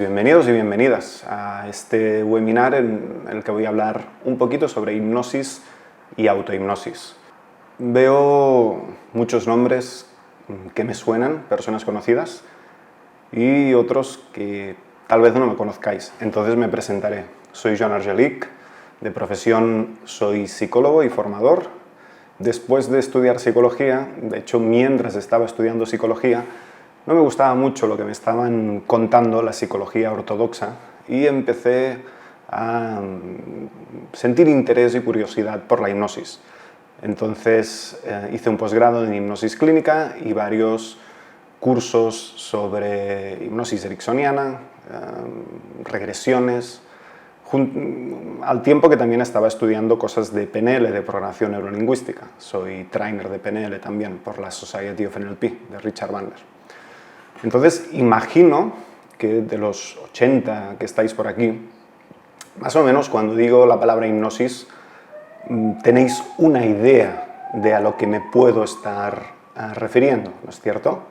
Bienvenidos y bienvenidas a este webinar en el que voy a hablar un poquito sobre hipnosis y autohipnosis. Veo muchos nombres que me suenan, personas conocidas, y otros que tal vez no me conozcáis, entonces me presentaré. Soy Joan Argelich, de profesión soy psicólogo y formador. Después de estudiar psicología, de hecho mientras estaba estudiando psicología, no me gustaba mucho lo que me estaban contando la psicología ortodoxa y empecé a sentir interés y curiosidad por la hipnosis. Entonces hice un posgrado en hipnosis clínica y varios cursos sobre hipnosis ericksoniana, regresiones, al tiempo que también estaba estudiando cosas de PNL, de programación neurolingüística. Soy trainer de PNL también por la Society of NLP de Richard Bandler. Entonces, imagino que de los 80 que estáis por aquí, más o menos cuando digo la palabra hipnosis, tenéis una idea de a lo que me puedo estar refiriendo, ¿no es cierto?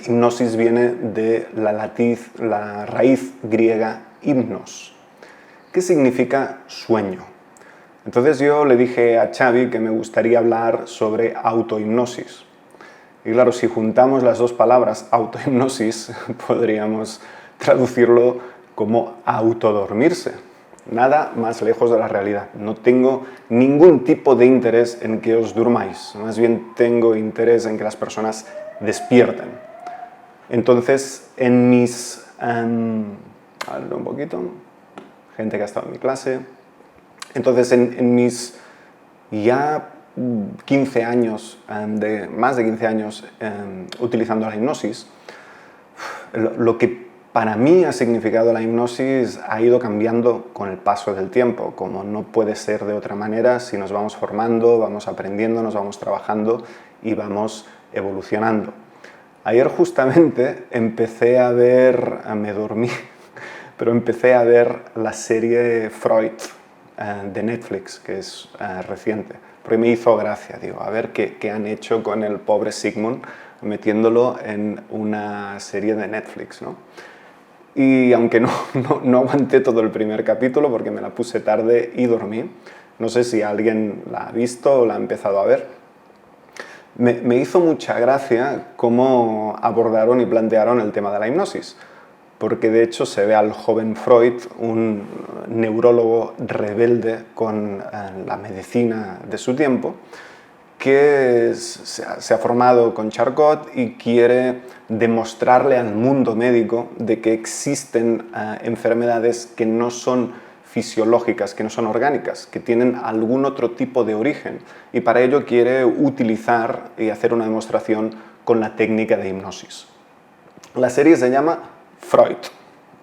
Hipnosis viene de la raíz griega hipnos, que significa sueño. Entonces yo le dije a Xavi que me gustaría hablar sobre autohipnosis. Y claro, si juntamos las dos palabras, autohipnosis, podríamos traducirlo como autodormirse. Nada más lejos de la realidad. No tengo ningún tipo de interés en que os durmáis. Más bien tengo interés en que las personas despierten. Entonces, en mis... a ver, un poquito. Gente que ha estado en mi clase. Entonces, en mis ya 15 años, más de 15 años utilizando la hipnosis, lo que para mí ha significado la hipnosis ha ido cambiando con el paso del tiempo, como no puede ser de otra manera si nos vamos formando, vamos aprendiendo, nos vamos trabajando y vamos evolucionando. Ayer justamente empecé a ver, me dormí, pero empecé a ver la serie Freud de Netflix, que es reciente. Porque me hizo gracia, digo, a ver qué han hecho con el pobre Sigmund metiéndolo en una serie de Netflix, ¿no? Y aunque no aguanté todo el primer capítulo porque me la puse tarde y dormí, no sé si alguien la ha visto o la ha empezado a ver, me hizo mucha gracia cómo abordaron y plantearon el tema de la hipnosis. Porque de hecho se ve al joven Freud, un neurólogo rebelde con la medicina de su tiempo, que se ha formado con Charcot y quiere demostrarle al mundo médico de que existen enfermedades que no son fisiológicas, que no son orgánicas, que tienen algún otro tipo de origen. Y para ello quiere utilizar y hacer una demostración con la técnica de hipnosis. La serie se llama Freud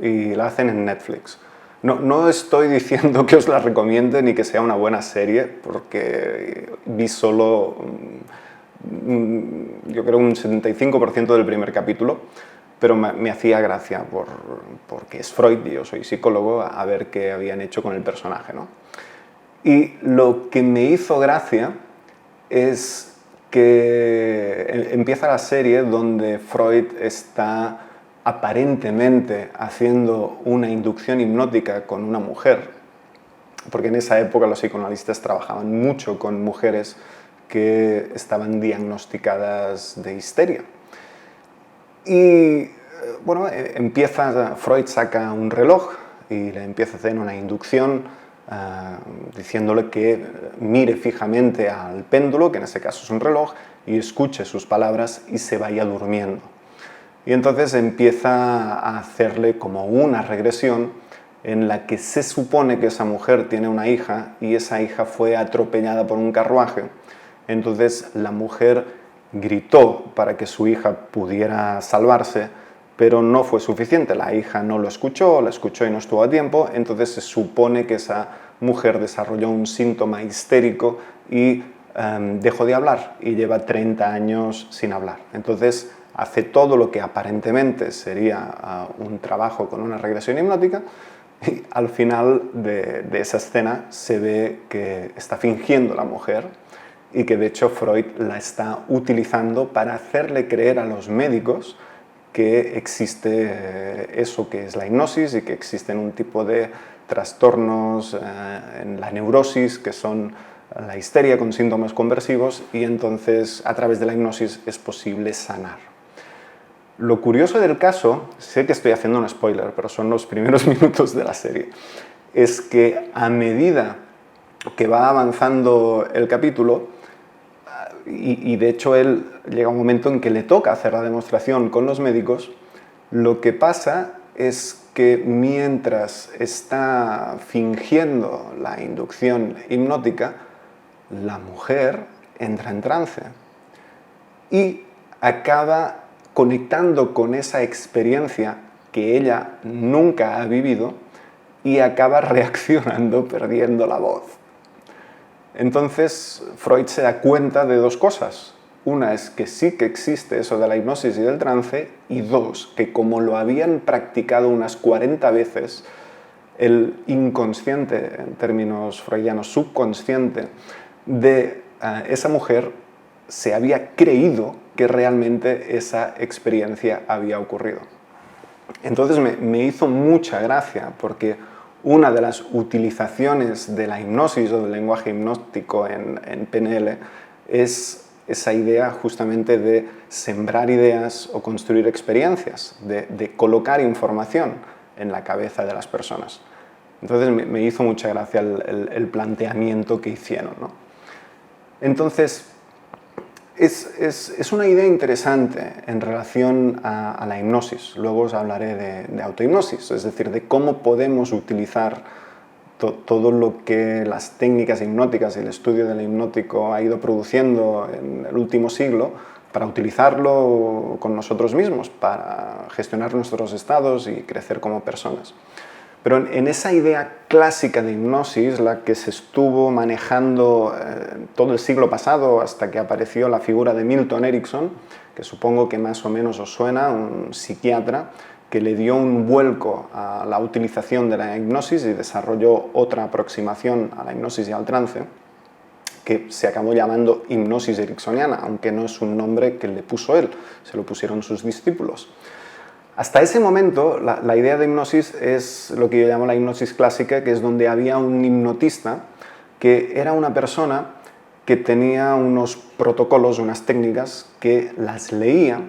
y la hacen en Netflix. No estoy diciendo que os la recomiende ni que sea una buena serie, porque vi solo, yo creo, un 75% del primer capítulo, pero me hacía gracia porque es Freud y yo soy psicólogo, a ver qué habían hecho con el personaje, ¿no? Y lo que me hizo gracia es que empieza la serie donde Freud está aparentemente haciendo una inducción hipnótica con una mujer, porque en esa época los psicoanalistas trabajaban mucho con mujeres que estaban diagnosticadas de histeria. Y bueno, Freud saca un reloj y le empieza a hacer una inducción diciéndole que mire fijamente al péndulo, que en ese caso es un reloj, y escuche sus palabras y se vaya durmiendo. Y entonces empieza a hacerle como una regresión en la que se supone que esa mujer tiene una hija y esa hija fue atropellada por un carruaje. Entonces la mujer gritó para que su hija pudiera salvarse, pero no fue suficiente. La hija no lo escuchó y no estuvo a tiempo. Entonces se supone que esa mujer desarrolló un síntoma histérico y dejó de hablar y lleva 30 años sin hablar. Entonces hace todo lo que aparentemente sería un trabajo con una regresión hipnótica y al final de esa escena se ve que está fingiendo la mujer y que de hecho Freud la está utilizando para hacerle creer a los médicos que existe eso que es la hipnosis y que existen un tipo de trastornos en la neurosis que son la histeria con síntomas conversivos y entonces a través de la hipnosis es posible sanar. Lo curioso del caso, sé que estoy haciendo un spoiler, pero son los primeros minutos de la serie, es que a medida que va avanzando el capítulo, y de hecho él llega un momento en que le toca hacer la demostración con los médicos, lo que pasa es que mientras está fingiendo la inducción hipnótica, la mujer entra en trance y acaba conectando con esa experiencia que ella nunca ha vivido y acaba reaccionando perdiendo la voz. Entonces Freud se da cuenta de dos cosas. Una es que sí que existe eso de la hipnosis y del trance, y dos, que como lo habían practicado unas 40 veces, el inconsciente, en términos freudianos, subconsciente, de esa mujer se había creído que realmente esa experiencia había ocurrido. Entonces me hizo mucha gracia porque una de las utilizaciones de la hipnosis o del lenguaje hipnótico en PNL es esa idea justamente de sembrar ideas o construir experiencias, de colocar información en la cabeza de las personas. Entonces me hizo mucha gracia el planteamiento que hicieron, ¿no? Entonces, es una idea interesante en relación a la hipnosis. Luego os hablaré de autohipnosis, es decir, de cómo podemos utilizar todo lo que las técnicas hipnóticas y el estudio del hipnótico ha ido produciendo en el último siglo para utilizarlo con nosotros mismos, para gestionar nuestros estados y crecer como personas. Pero en esa idea clásica de hipnosis, la que se estuvo manejando todo el siglo pasado hasta que apareció la figura de Milton Erickson, que supongo que más o menos os suena, un psiquiatra que le dio un vuelco a la utilización de la hipnosis y desarrolló otra aproximación a la hipnosis y al trance, que se acabó llamando hipnosis ericksoniana, aunque no es un nombre que le puso él, se lo pusieron sus discípulos. Hasta ese momento, la idea de hipnosis es lo que yo llamo la hipnosis clásica, que es donde había un hipnotista que era una persona que tenía unos protocolos, unas técnicas, que las leía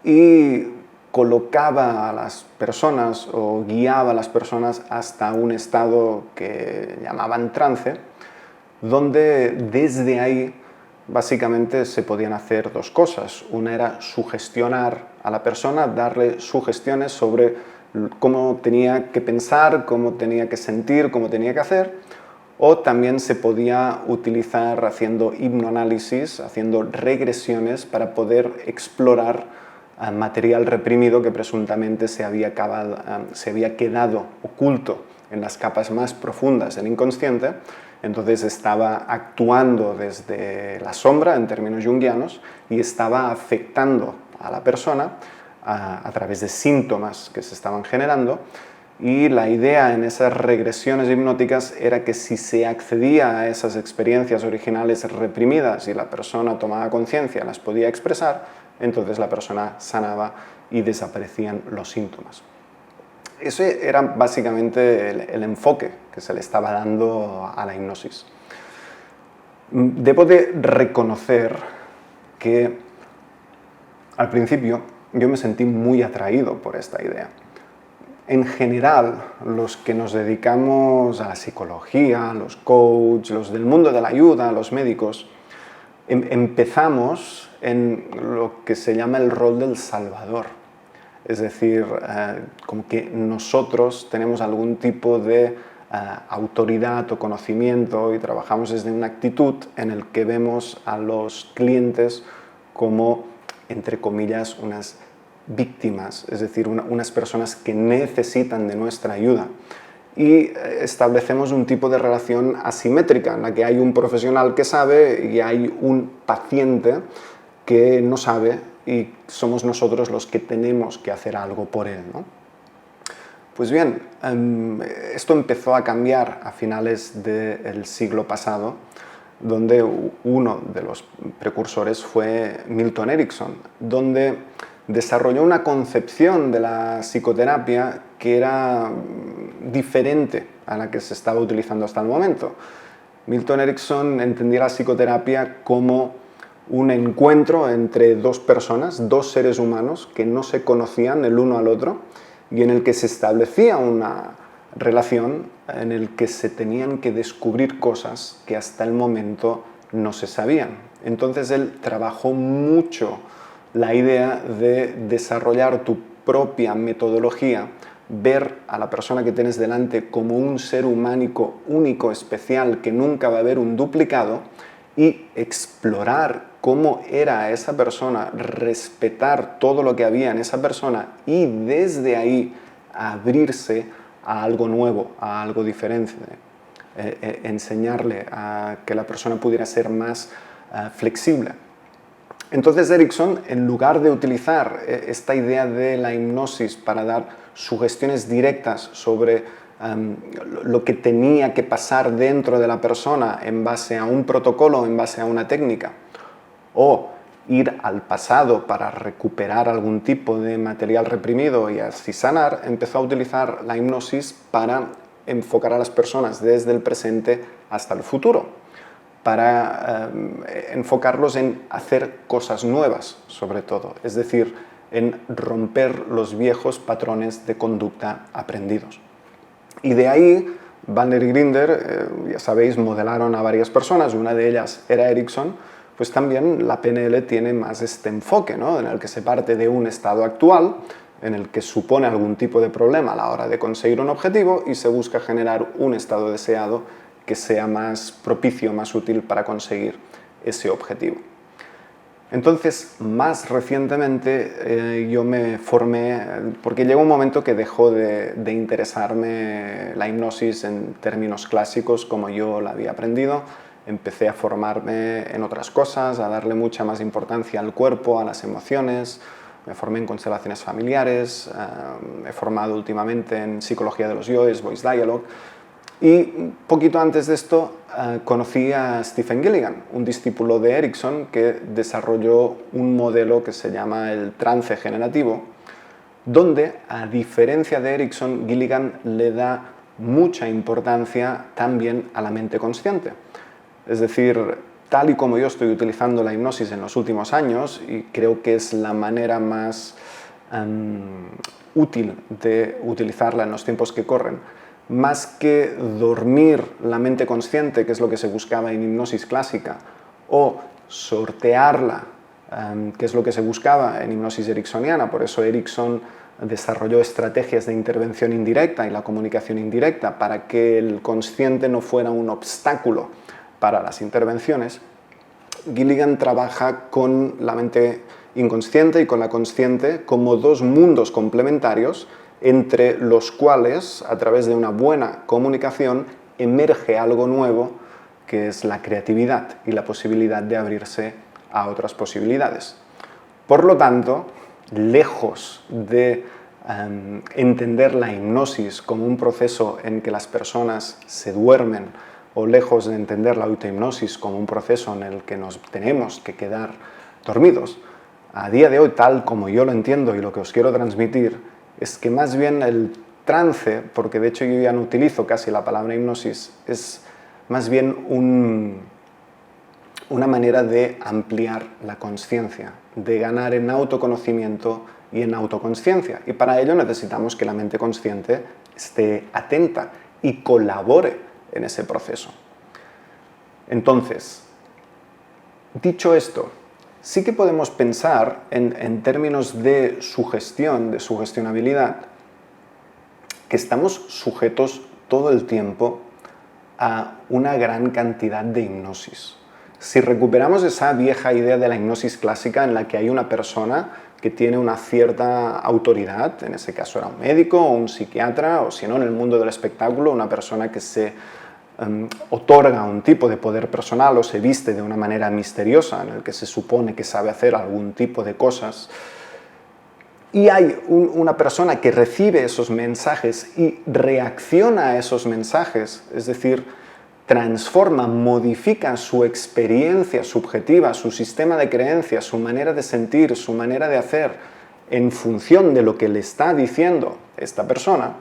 y colocaba a las personas o guiaba a las personas hasta un estado que llamaban trance, donde desde ahí básicamente se podían hacer dos cosas. Una era sugestionar a la persona, darle sugestiones sobre cómo tenía que pensar, cómo tenía que sentir, cómo tenía que hacer, o también se podía utilizar haciendo hipnoanálisis, haciendo regresiones para poder explorar material reprimido que presuntamente se había quedado oculto en las capas más profundas del inconsciente. Entonces estaba actuando desde la sombra, en términos junguianos, y estaba afectando a la persona a través de síntomas que se estaban generando. Y la idea en esas regresiones hipnóticas era que si se accedía a esas experiencias originales reprimidas y la persona tomaba conciencia, las podía expresar, entonces la persona sanaba y desaparecían los síntomas. Ese era básicamente el enfoque que se le estaba dando a la hipnosis. Debo de reconocer que al principio yo me sentí muy atraído por esta idea. En general, los que nos dedicamos a la psicología, los coaches, los del mundo de la ayuda, los médicos, empezamos en lo que se llama el rol del salvador. Es decir, como que nosotros tenemos algún tipo de autoridad o conocimiento y trabajamos desde una actitud en el que vemos a los clientes como, entre comillas, unas víctimas, es decir, unas personas que necesitan de nuestra ayuda. Y establecemos un tipo de relación asimétrica en la que hay un profesional que sabe y hay un paciente que no sabe y somos nosotros los que tenemos que hacer algo por él, ¿no? Pues bien, esto empezó a cambiar a finales del siglo pasado, donde uno de los precursores fue Milton Erickson, donde desarrolló una concepción de la psicoterapia que era diferente a la que se estaba utilizando hasta el momento. Milton Erickson entendía la psicoterapia como un encuentro entre dos personas, dos seres humanos que no se conocían el uno al otro y en el que se establecía una relación en el que se tenían que descubrir cosas que hasta el momento no se sabían. Entonces él trabajó mucho la idea de desarrollar tu propia metodología, ver a la persona que tienes delante como un ser humano único, especial, que nunca va a haber un duplicado, y explorar cómo era esa persona, respetar todo lo que había en esa persona y desde ahí abrirse a algo nuevo, a algo diferente. Enseñarle a que la persona pudiera ser más flexible. Entonces Erickson, en lugar de utilizar esta idea de la hipnosis para dar sugestiones directas sobre lo que tenía que pasar dentro de la persona en base a un protocolo, en base a una técnica, o ir al pasado para recuperar algún tipo de material reprimido y así sanar, empezó a utilizar la hipnosis para enfocar a las personas desde el presente hasta el futuro, para enfocarlos en hacer cosas nuevas, sobre todo, es decir, en romper los viejos patrones de conducta aprendidos. Y de ahí, Bandler y Grinder, ya sabéis, modelaron a varias personas, una de ellas era Erickson, pues también la PNL tiene más este enfoque, ¿no? En el que se parte de un estado actual, en el que supone algún tipo de problema a la hora de conseguir un objetivo y se busca generar un estado deseado que sea más propicio, más útil para conseguir ese objetivo. Entonces, más recientemente yo me formé, porque llegó un momento que dejó de interesarme la hipnosis en términos clásicos como yo la había aprendido. Empecé a formarme en otras cosas, a darle mucha más importancia al cuerpo, a las emociones. Me formé en constelaciones familiares, me he formado últimamente en psicología de los yoes, voice dialogue. Y poquito antes de esto conocí a Stephen Gilligan, un discípulo de Erickson que desarrolló un modelo que se llama el trance generativo, donde, a diferencia de Erickson, Gilligan le da mucha importancia también a la mente consciente. Es decir, tal y como yo estoy utilizando la hipnosis en los últimos años, y creo que es la manera más útil de utilizarla en los tiempos que corren, más que dormir la mente consciente, que es lo que se buscaba en hipnosis clásica, o sortearla, que es lo que se buscaba en hipnosis ericksoniana. Por eso Erickson desarrolló estrategias de intervención indirecta y la comunicación indirecta para que el consciente no fuera un obstáculo para las intervenciones. Gilligan trabaja con la mente inconsciente y con la consciente como dos mundos complementarios entre los cuales, a través de una buena comunicación, emerge algo nuevo, que es la creatividad y la posibilidad de abrirse a otras posibilidades. Por lo tanto, lejos de entender la hipnosis como un proceso en que las personas se duermen, o lejos de entender la autohipnosis como un proceso en el que nos tenemos que quedar dormidos, a día de hoy, tal como yo lo entiendo y lo que os quiero transmitir, es que más bien el trance, porque de hecho yo ya no utilizo casi la palabra hipnosis, es más bien una manera de ampliar la consciencia, de ganar en autoconocimiento y en autoconsciencia. Y para ello necesitamos que la mente consciente esté atenta y colabore en ese proceso. Entonces, dicho esto, sí que podemos pensar en términos de sugestión, de sugestionabilidad, que estamos sujetos todo el tiempo a una gran cantidad de hipnosis. Si recuperamos esa vieja idea de la hipnosis clásica en la que hay una persona que tiene una cierta autoridad, en ese caso era un médico o un psiquiatra, o si no, en el mundo del espectáculo, una persona que se otorga un tipo de poder personal o se viste de una manera misteriosa en el que se supone que sabe hacer algún tipo de cosas, y hay una persona que recibe esos mensajes y reacciona a esos mensajes, es decir, transforma, modifica su experiencia subjetiva, su sistema de creencias, su manera de sentir, su manera de hacer, en función de lo que le está diciendo esta persona,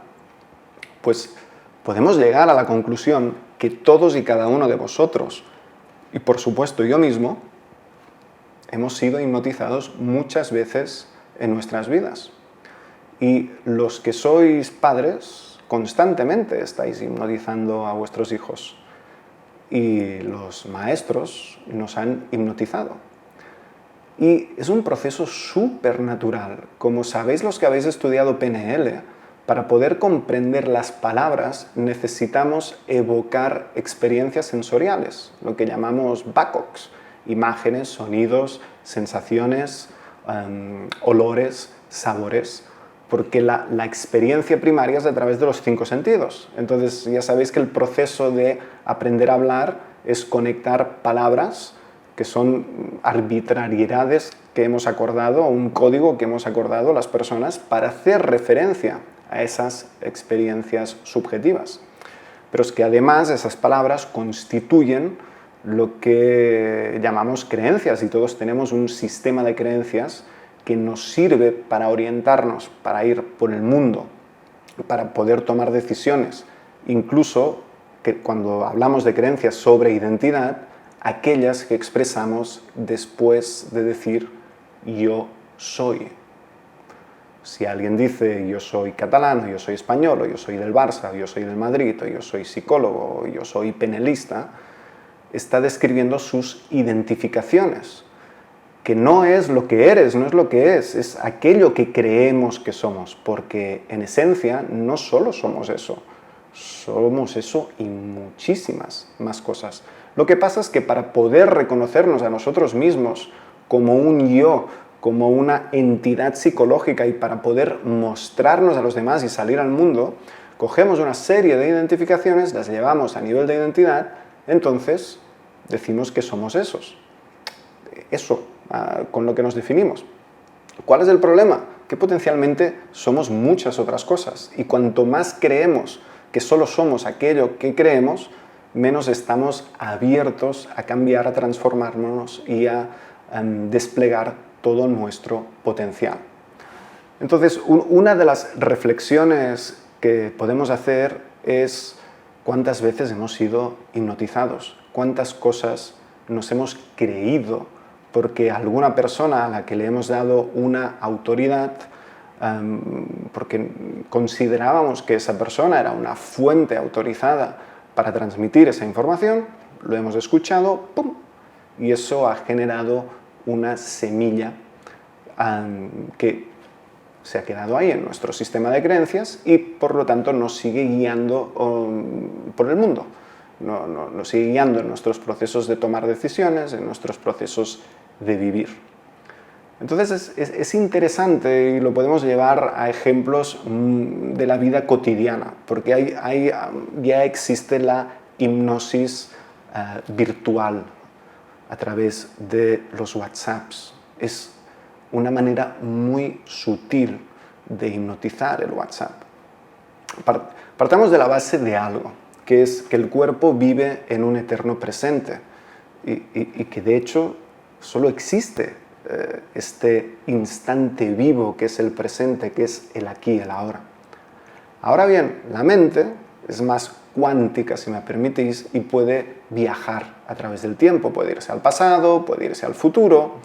pues podemos llegar a la conclusión que todos y cada uno de vosotros, y por supuesto yo mismo, hemos sido hipnotizados muchas veces en nuestras vidas. Y los que sois padres, constantemente estáis hipnotizando a vuestros hijos. Y los maestros nos han hipnotizado. Y es un proceso súper natural. Como sabéis los que habéis estudiado PNL, para poder comprender las palabras necesitamos evocar experiencias sensoriales, lo que llamamos BACOX, imágenes, sonidos, sensaciones, olores, sabores, porque la experiencia primaria es a través de los 5 sentidos. Entonces ya sabéis que el proceso de aprender a hablar es conectar palabras que son arbitrariedades que hemos acordado, un código que hemos acordado las personas para hacer referencia a esas experiencias subjetivas. Pero es que además esas palabras constituyen lo que llamamos creencias y todos tenemos un sistema de creencias que nos sirve para orientarnos, para ir por el mundo, para poder tomar decisiones. Incluso que cuando hablamos de creencias sobre identidad, aquellas que expresamos después de decir yo soy. Si alguien dice yo soy catalán, o yo soy español, o yo soy del Barça, o yo soy del Madrid, o yo soy psicólogo, o yo soy penelista, está describiendo sus identificaciones, que no es lo que eres, no es lo que es aquello que creemos que somos, porque en esencia no solo somos eso y muchísimas más cosas. Lo que pasa es que para poder reconocernos a nosotros mismos como un yo, como una entidad psicológica y para poder mostrarnos a los demás y salir al mundo, cogemos una serie de identificaciones, las llevamos a nivel de identidad, entonces decimos que somos eso, con lo que nos definimos. ¿Cuál es el problema? Que potencialmente somos muchas otras cosas y cuanto más creemos que solo somos aquello que creemos, menos estamos abiertos a cambiar, a transformarnos y a desplegar todo nuestro potencial. Entonces, una de las reflexiones que podemos hacer es cuántas veces hemos sido hipnotizados, cuántas cosas nos hemos creído porque alguna persona a la que le hemos dado una autoridad, porque considerábamos que esa persona era una fuente autorizada para transmitir esa información, lo hemos escuchado, ¡pum!, y eso ha generado una semilla que se ha quedado ahí en nuestro sistema de creencias y por lo tanto nos sigue guiando por el mundo, nos sigue guiando en nuestros procesos de tomar decisiones, en nuestros procesos de vivir. Entonces es interesante y lo podemos llevar a ejemplos de la vida cotidiana, porque ya existe la hipnosis virtual a través de los WhatsApps. Es una manera muy sutil de hipnotizar el WhatsApp. Partamos de la base de algo, que es que el cuerpo vive en un eterno presente y que de hecho solo existe este instante vivo que es el presente, que es el aquí y el ahora. Ahora bien, la mente es más cuántica, si me permitís, y puede viajar a través del tiempo, puede irse al pasado, puede irse al futuro.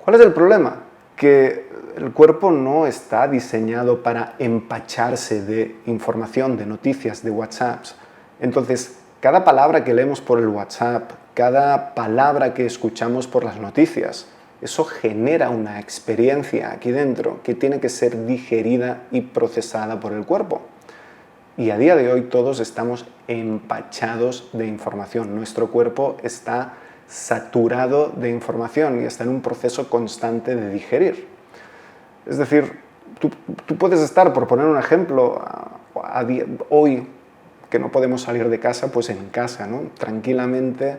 ¿Cuál es el problema? Que el cuerpo no está diseñado para empacharse de información, de noticias, de WhatsApps. Entonces, cada palabra que leemos por el WhatsApp, cada palabra que escuchamos por las noticias, eso genera una experiencia aquí dentro que tiene que ser digerida y procesada por el cuerpo. Y a día de hoy todos estamos empachados de información. Nuestro cuerpo está saturado de información y está en un proceso constante de digerir. Es decir, tú puedes estar, por poner un ejemplo, hoy que no podemos salir de casa, pues en casa, ¿no?, tranquilamente,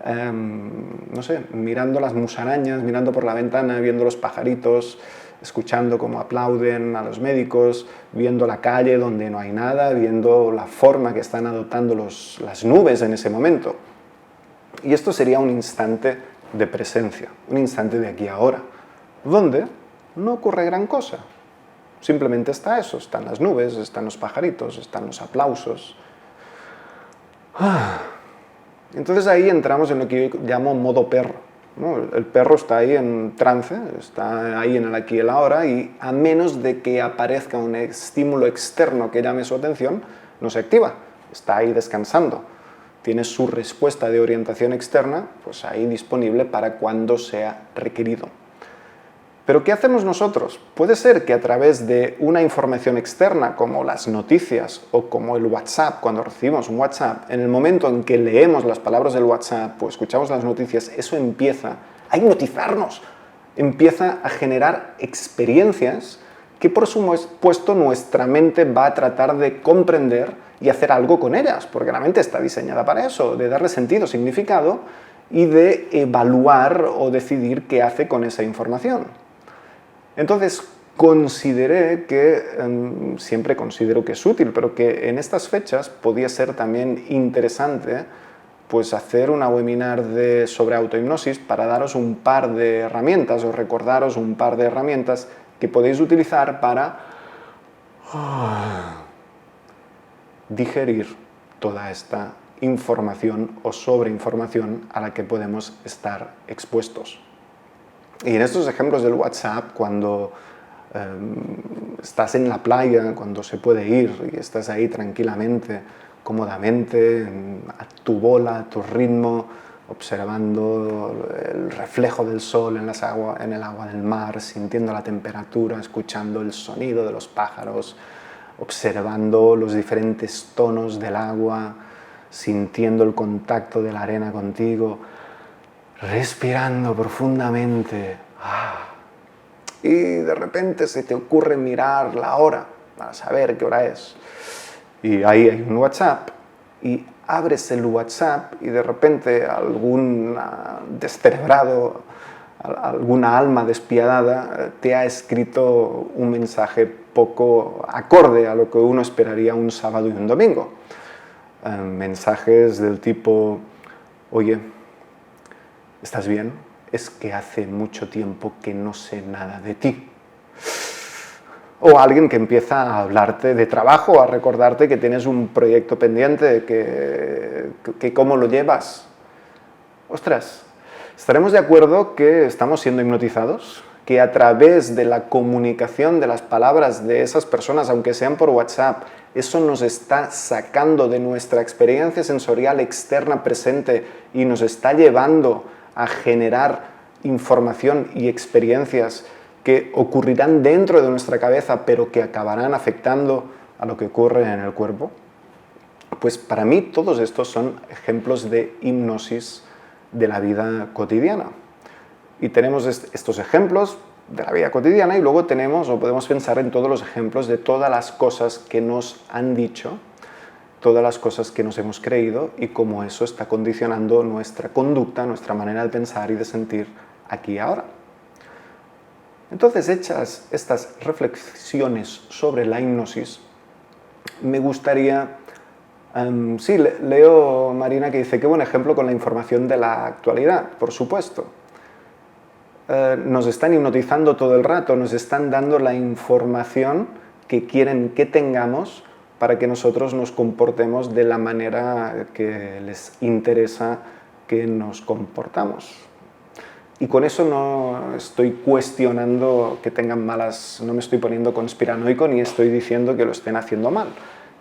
no sé, mirando las musarañas, mirando por la ventana, viendo los pajaritos, escuchando cómo aplauden a los médicos, viendo la calle donde no hay nada, viendo la forma que están adoptando las nubes en ese momento. Y esto sería un instante de presencia, un instante de aquí a ahora, donde no ocurre gran cosa. Simplemente está eso, están las nubes, están los pajaritos, están los aplausos. Entonces ahí entramos en lo que yo llamo modo perro, ¿no? El perro está ahí en trance, está ahí en el aquí y el ahora, y a menos de que aparezca un estímulo externo que llame su atención, no se activa, está ahí descansando. Tiene su respuesta de orientación externa, pues ahí disponible para cuando sea requerido. Pero ¿qué hacemos nosotros? Puede ser que a través de una información externa, como las noticias o como el WhatsApp, cuando recibimos un WhatsApp, en el momento en que leemos las palabras del WhatsApp o escuchamos las noticias, eso empieza a hipnotizarnos, empieza a generar experiencias que por supuesto nuestra mente va a tratar de comprender y hacer algo con ellas, porque la mente está diseñada para eso, de darle sentido, significado y de evaluar o decidir qué hace con esa información. Entonces, consideré que, siempre considero que es útil, pero que en estas fechas podía ser también interesante pues hacer una webinar sobre autohipnosis para daros un par de herramientas o recordaros un par de herramientas que podéis utilizar para digerir toda esta información o sobreinformación a la que podemos estar expuestos. Y en estos ejemplos del WhatsApp, cuando estás en la playa, cuando se puede ir y estás ahí tranquilamente, cómodamente, a tu bola, a tu ritmo, observando el reflejo del sol en el agua del mar, sintiendo la temperatura, escuchando el sonido de los pájaros, observando los diferentes tonos del agua, sintiendo el contacto de la arena contigo, respirando profundamente. Y de repente se te ocurre mirar la hora para saber qué hora es. Y ahí hay un WhatsApp y abres el WhatsApp y de repente algún descerebrado, alguna alma despiadada te ha escrito un mensaje poco acorde a lo que uno esperaría un sábado y un domingo. Mensajes del tipo: oye, ¿estás bien? Es que hace mucho tiempo que no sé nada de ti. O alguien que empieza a hablarte de trabajo, a recordarte que tienes un proyecto pendiente, que cómo lo llevas. Ostras, ¿estaremos de acuerdo que estamos siendo hipnotizados? Que a través de la comunicación de las palabras de esas personas, aunque sean por WhatsApp, eso nos está sacando de nuestra experiencia sensorial externa presente y nos está llevando a generar información y experiencias que ocurrirán dentro de nuestra cabeza, pero que acabarán afectando a lo que ocurre en el cuerpo. Pues para mí todos estos son ejemplos de hipnosis de la vida cotidiana. Y tenemos estos ejemplos de la vida cotidiana y luego tenemos o podemos pensar en todos los ejemplos de todas las cosas que nos han dicho, todas las cosas que nos hemos creído y cómo eso está condicionando nuestra conducta, nuestra manera de pensar y de sentir aquí y ahora. Entonces, hechas estas reflexiones sobre la hipnosis, me gustaría... leo Marina que dice, qué buen ejemplo con la información de la actualidad, por supuesto. Nos están hipnotizando todo el rato, nos están dando la información que quieren que tengamos para que nosotros nos comportemos de la manera que les interesa que nos comportamos. Y con eso no estoy cuestionando que tengan malas, no me estoy poniendo conspiranoico ni estoy diciendo que lo estén haciendo mal,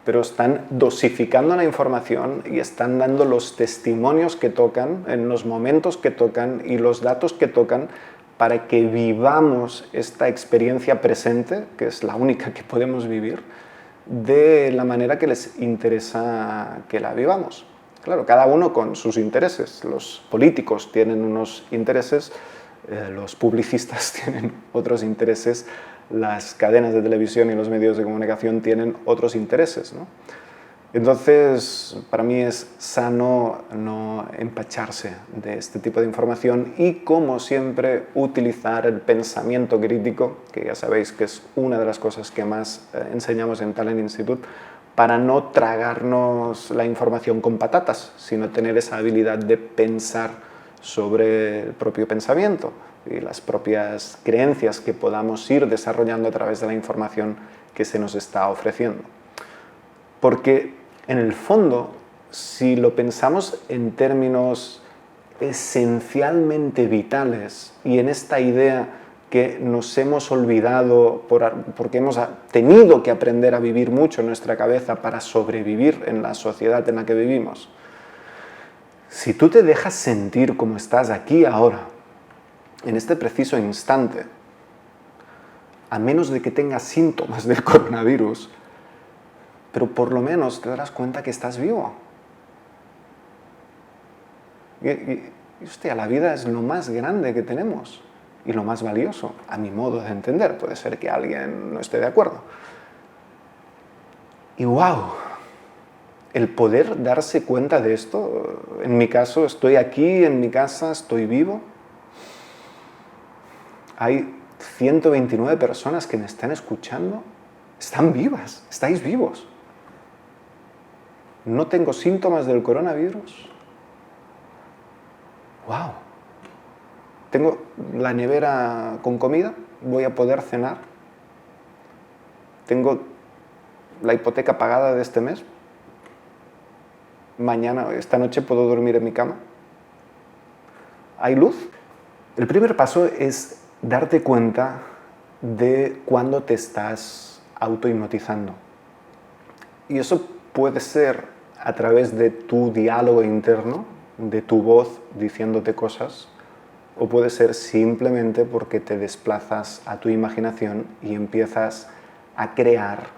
pero están dosificando la información y están dando los testimonios que tocan, en los momentos que tocan y los datos que tocan para que vivamos esta experiencia presente, que es la única que podemos vivir, de la manera que les interesa que la vivamos. Claro, cada uno con sus intereses. Los políticos tienen unos intereses, los publicistas tienen otros intereses, las cadenas de televisión y los medios de comunicación tienen otros intereses, ¿no? Entonces, para mí es sano no empacharse de este tipo de información y, como siempre, utilizar el pensamiento crítico, que ya sabéis que es una de las cosas que más enseñamos en Talent Institute, para no tragarnos la información con patatas, sino tener esa habilidad de pensar sobre el propio pensamiento, y las propias creencias que podamos ir desarrollando a través de la información que se nos está ofreciendo. Porque en el fondo, si lo pensamos en términos esencialmente vitales y en esta idea que nos hemos olvidado porque hemos tenido que aprender a vivir mucho en nuestra cabeza para sobrevivir en la sociedad en la que vivimos, si tú te dejas sentir como estás aquí ahora, en este preciso instante, a menos de que tengas síntomas del coronavirus, pero por lo menos te darás cuenta que estás vivo. Y hostia, la vida es lo más grande que tenemos y lo más valioso, a mi modo de entender. Puede ser que alguien no esté de acuerdo. Y wow, el poder darse cuenta de esto, en mi caso estoy aquí, en mi casa, estoy vivo. Hay 129 personas que me están escuchando, están vivas, estáis vivos. No tengo síntomas del coronavirus. ¡Wow! Tengo la nevera con comida, voy a poder cenar. Tengo la hipoteca pagada de este mes. Mañana, esta noche, puedo dormir en mi cama. ¿Hay luz? El primer paso es darte cuenta de cuándo te estás autohipnotizando. Y eso puede ser a través de tu diálogo interno, de tu voz diciéndote cosas, o puede ser simplemente porque te desplazas a tu imaginación y empiezas a crear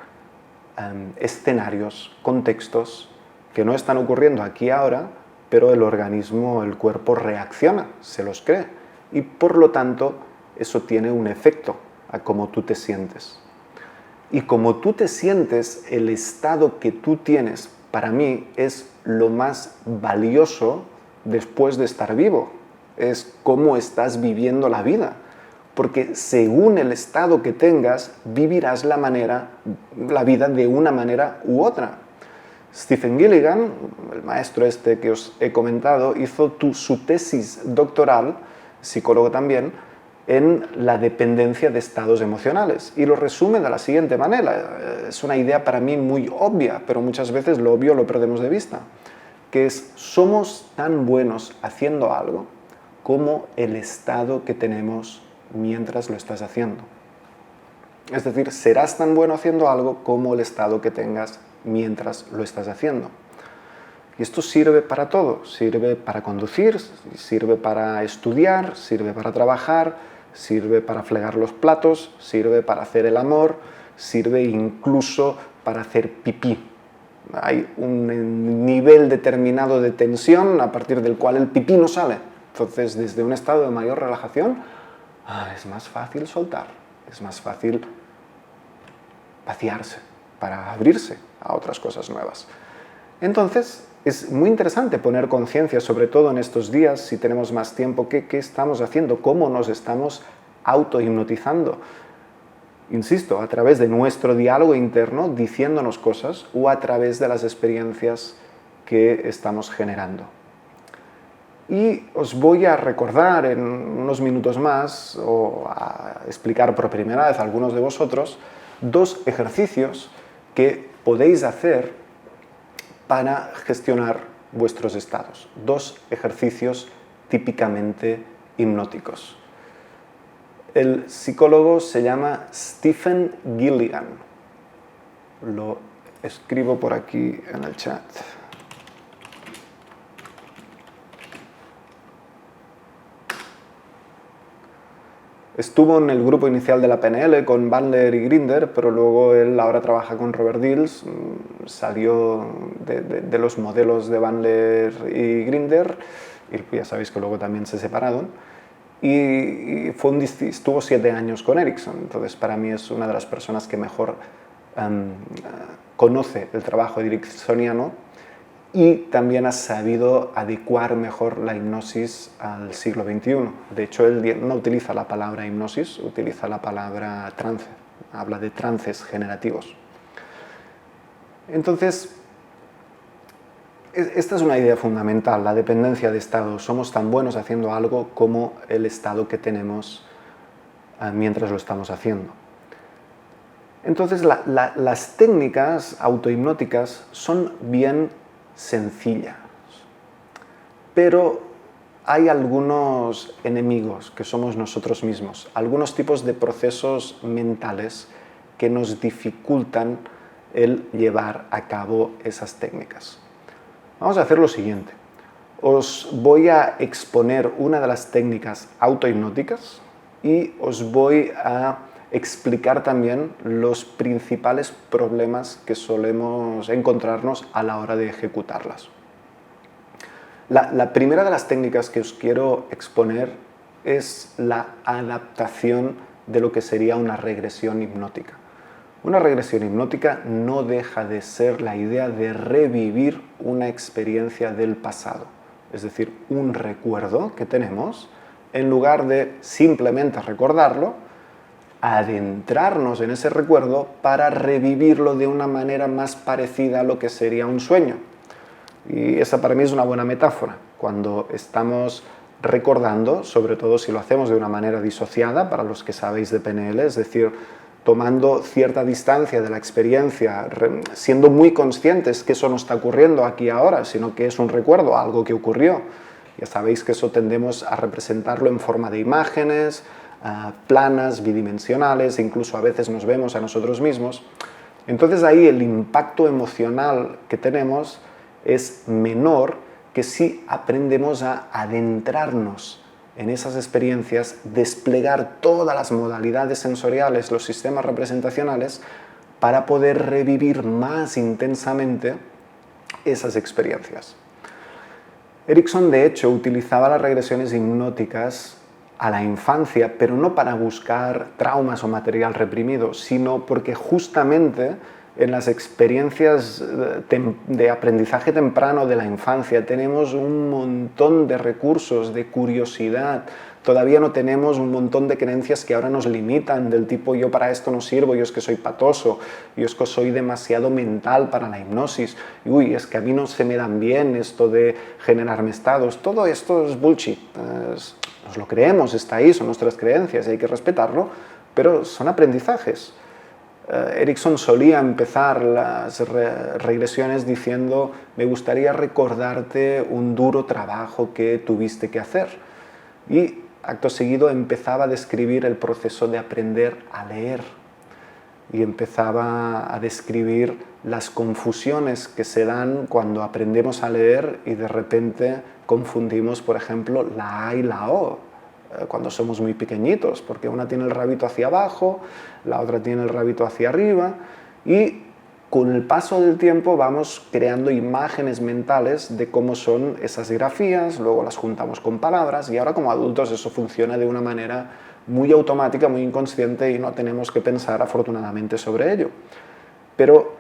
escenarios, contextos que no están ocurriendo aquí ahora, pero el organismo, el cuerpo reacciona, se los cree. Y por lo tanto, eso tiene un efecto a cómo tú te sientes. Y como tú te sientes, el estado que tú tienes, para mí, es lo más valioso después de estar vivo. Es cómo estás viviendo la vida. Porque según el estado que tengas, vivirás la vida de una manera u otra. Stephen Gilligan, el maestro este que os he comentado, hizo su tesis doctoral, psicólogo también, en la dependencia de estados emocionales. Y lo resume de la siguiente manera. Es una idea para mí muy obvia, pero muchas veces lo obvio lo perdemos de vista. Que es, somos tan buenos haciendo algo como el estado que tenemos mientras lo estás haciendo. Es decir, serás tan bueno haciendo algo como el estado que tengas mientras lo estás haciendo. Y esto sirve para todo. Sirve para conducir, sirve para estudiar, sirve para trabajar, sirve para fregar los platos, sirve para hacer el amor, sirve incluso para hacer pipí. Hay un nivel determinado de tensión a partir del cual el pipí no sale. Entonces, desde un estado de mayor relajación, es más fácil soltar, es más fácil vaciarse para abrirse a otras cosas nuevas. Entonces, es muy interesante poner conciencia, sobre todo en estos días, si tenemos más tiempo, qué estamos haciendo, cómo nos estamos autohipnotizando. Insisto, a través de nuestro diálogo interno, diciéndonos cosas, o a través de las experiencias que estamos generando. Y os voy a recordar en unos minutos más, o a explicar por primera vez a algunos de vosotros, 2 ejercicios que podéis hacer para gestionar vuestros estados. 2 ejercicios típicamente hipnóticos. El psicólogo se llama Stephen Gilligan. Lo escribo por aquí en el chat. Estuvo en el grupo inicial de la PNL con Bandler y Grinder, pero luego él ahora trabaja con Robert Dills, salió de los modelos de Bandler y Grinder, y ya sabéis que luego también se separaron, y estuvo 7 años con Ericsson. Entonces para mí es una de las personas que mejor conoce el trabajo ericksoniano y también ha sabido adecuar mejor la hipnosis al siglo XXI. De hecho, él no utiliza la palabra hipnosis, utiliza la palabra trance, habla de trances generativos. Entonces, esta es una idea fundamental, la dependencia de estado. Somos tan buenos haciendo algo como el estado que tenemos mientras lo estamos haciendo. Entonces, las técnicas autohipnóticas son bien sencillas, pero hay algunos enemigos que somos nosotros mismos, algunos tipos de procesos mentales que nos dificultan el llevar a cabo esas técnicas. Vamos a hacer lo siguiente. Os voy a exponer una de las técnicas autohipnóticas y os voy a explicar también los principales problemas que solemos encontrarnos a la hora de ejecutarlas. La primera de las técnicas que os quiero exponer es la adaptación de lo que sería una regresión hipnótica. Una regresión hipnótica no deja de ser la idea de revivir una experiencia del pasado, es decir, un recuerdo que tenemos, en lugar de simplemente recordarlo, adentrarnos en ese recuerdo para revivirlo de una manera más parecida a lo que sería un sueño. Y esa para mí es una buena metáfora. Cuando estamos recordando, sobre todo si lo hacemos de una manera disociada, para los que sabéis de PNL, es decir, tomando cierta distancia de la experiencia, siendo muy conscientes que eso no está ocurriendo aquí ahora, sino que es un recuerdo, algo que ocurrió. Ya sabéis que eso tendemos a representarlo en forma de imágenes, planas, bidimensionales, incluso a veces nos vemos a nosotros mismos. Entonces ahí el impacto emocional que tenemos es menor que si aprendemos a adentrarnos en esas experiencias, desplegar todas las modalidades sensoriales, los sistemas representacionales, para poder revivir más intensamente esas experiencias. Erickson, de hecho, utilizaba las regresiones hipnóticas a la infancia, pero no para buscar traumas o material reprimido, sino porque justamente en las experiencias de aprendizaje temprano de la infancia tenemos un montón de recursos, de curiosidad. Todavía no tenemos un montón de creencias que ahora nos limitan, del tipo yo para esto no sirvo, yo es que soy patoso, yo es que soy demasiado mental para la hipnosis, uy, es que a mí no se me dan bien esto de generarme estados. Todo esto es bullshit, nos lo creemos, está ahí, son nuestras creencias y hay que respetarlo, pero son aprendizajes. Erickson solía empezar las regresiones diciendo: me gustaría recordarte un duro trabajo que tuviste que hacer. Y acto seguido empezaba a describir el proceso de aprender a leer. Y empezaba a describir las confusiones que se dan cuando aprendemos a leer y de repente confundimos, por ejemplo, la A y la O. Cuando somos muy pequeñitos, porque una tiene el rabito hacia abajo, la otra tiene el rabito hacia arriba, y con el paso del tiempo vamos creando imágenes mentales de cómo son esas grafías, luego las juntamos con palabras, y ahora como adultos eso funciona de una manera muy automática, muy inconsciente, y no tenemos que pensar afortunadamente sobre ello. Pero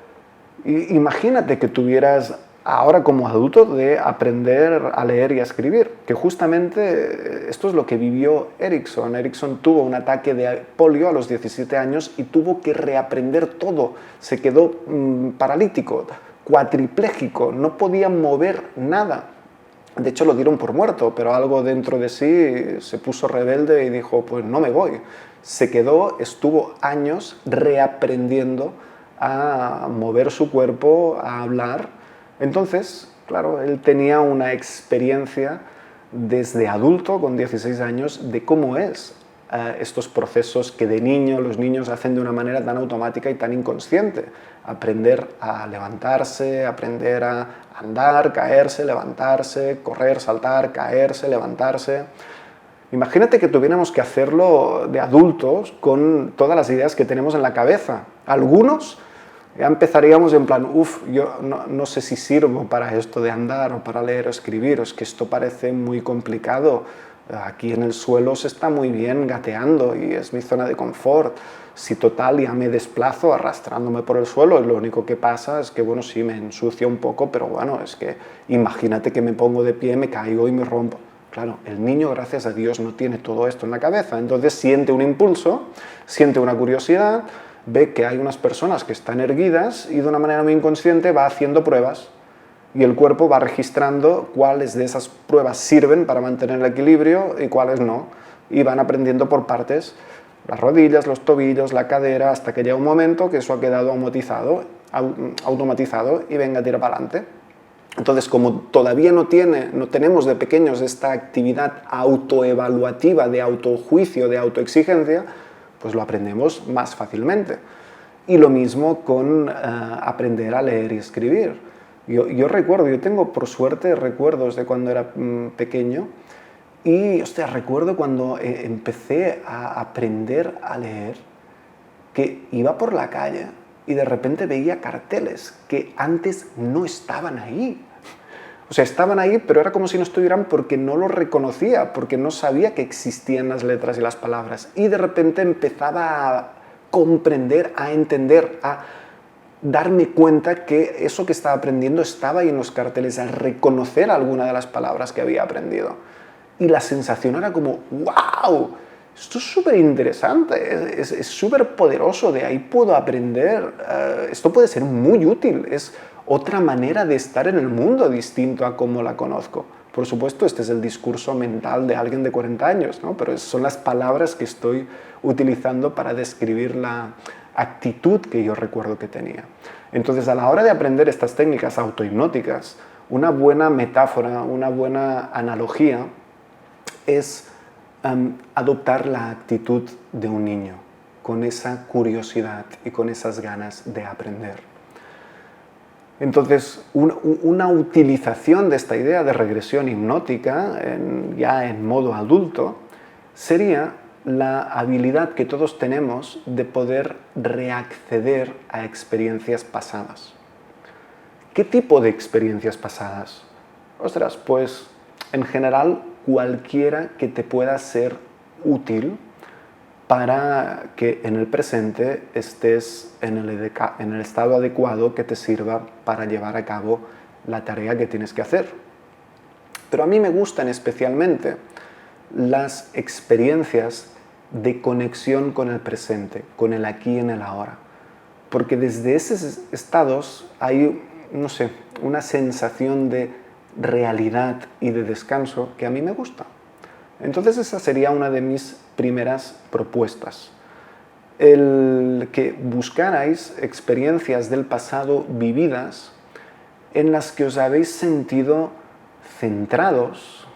imagínate que tuvieras ahora como adulto de aprender a leer y a escribir, que justamente esto es lo que vivió Erickson. Erickson tuvo un ataque de polio a los 17 años y tuvo que reaprender todo. Se quedó paralítico, cuatripléjico, no podía mover nada. De hecho lo dieron por muerto, pero algo dentro de sí se puso rebelde y dijo, pues no me voy. Se quedó, estuvo años reaprendiendo a mover su cuerpo, a hablar. Entonces, claro, él tenía una experiencia desde adulto, con 16 años, de cómo es estos procesos que de niño los niños hacen de una manera tan automática y tan inconsciente. Aprender a levantarse, aprender a andar, caerse, levantarse, correr, saltar, caerse, levantarse. Imagínate que tuviéramos que hacerlo de adultos con todas las ideas que tenemos en la cabeza. Algunos ya empezaríamos en plan, yo no sé si sirvo para esto de andar o para leer o escribir, es que esto parece muy complicado. Aquí en el suelo se está muy bien gateando y es mi zona de confort. Si total ya me desplazo arrastrándome por el suelo, lo único que pasa es que, bueno, sí me ensucia un poco, pero bueno, es que imagínate que me pongo de pie, me caigo y me rompo. Claro, el niño, gracias a Dios, no tiene todo esto en la cabeza, entonces siente un impulso, siente una curiosidad, ve que hay unas personas que están erguidas y de una manera muy inconsciente va haciendo pruebas. y el cuerpo va registrando cuáles de esas pruebas sirven para mantener el equilibrio y cuáles no, y van aprendiendo por partes las rodillas, los tobillos, la cadera, hasta que llega un momento que eso ha quedado automatizado y venga, tira para adelante. Entonces, como todavía no tenemos de pequeños esta actividad autoevaluativa, de autojuicio, de autoexigencia, pues lo aprendemos más fácilmente. Y lo mismo con aprender a leer y escribir. Yo recuerdo, yo tengo por suerte recuerdos de cuando era pequeño y, hostia, recuerdo cuando empecé a aprender a leer, que iba por la calle y de repente veía carteles que antes no estaban ahí. O sea, estaban ahí, pero era como si no estuvieran porque no los reconocía, porque no sabía que existían las letras y las palabras. Y de repente empezaba a comprender, a entender, a darme cuenta que eso que estaba aprendiendo estaba ahí en los carteles, a reconocer alguna de las palabras que había aprendido. Y la sensación era como, ¡wow! Esto es súper interesante, es súper poderoso, de ahí puedo aprender, esto puede ser muy útil, es otra manera de estar en el mundo distinto a como la conozco. Por supuesto, este es el discurso mental de alguien de 40 años, ¿no? Pero son las palabras que estoy utilizando para describir la actitud que yo recuerdo que tenía. Entonces, a la hora de aprender estas técnicas autohipnóticas, una buena metáfora, una buena analogía es adoptar la actitud de un niño, con esa curiosidad y con esas ganas de aprender. Entonces, una utilización de esta idea de regresión hipnótica, ya en modo adulto, sería la habilidad que todos tenemos de poder reacceder a experiencias pasadas. ¿Qué tipo de experiencias pasadas? Ostras, pues en general cualquiera que te pueda ser útil para que en el presente estés en el estado adecuado que te sirva para llevar a cabo la tarea que tienes que hacer. Pero a mí me gustan especialmente las experiencias de conexión con el presente, con el aquí y en el ahora. Porque desde esos estados hay, no sé, una sensación de realidad y de descanso que a mí me gusta. Entonces esa sería una de mis primeras propuestas. El que buscarais experiencias del pasado vividas en las que os habéis sentido centrados.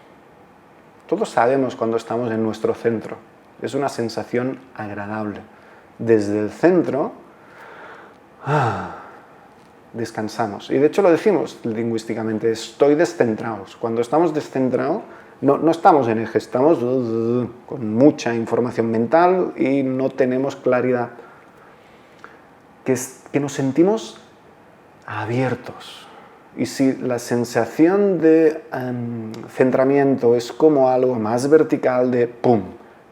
Todos sabemos cuando estamos en nuestro centro. Es una sensación agradable. Desde el centro descansamos. Y de hecho lo decimos lingüísticamente, estoy descentrado. Cuando estamos descentrados, no estamos en eje, estamos con mucha información mental y no tenemos claridad. Que nos sentimos abiertos. Y si la sensación de centramiento es como algo más vertical de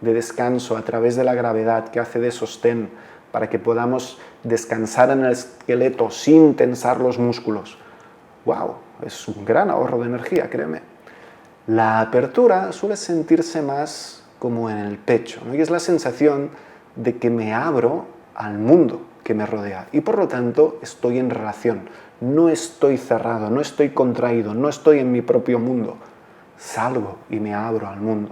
descanso a través de la gravedad que hace de sostén para que podamos descansar en el esqueleto sin tensar los músculos, ¡wow! Es un gran ahorro de energía, créeme. La apertura suele sentirse más como en el pecho, ¿no? Y es la sensación de que me abro al mundo que me rodea y por lo tanto estoy en relación, no estoy cerrado, no estoy contraído, no estoy en mi propio mundo, salgo y me abro al mundo.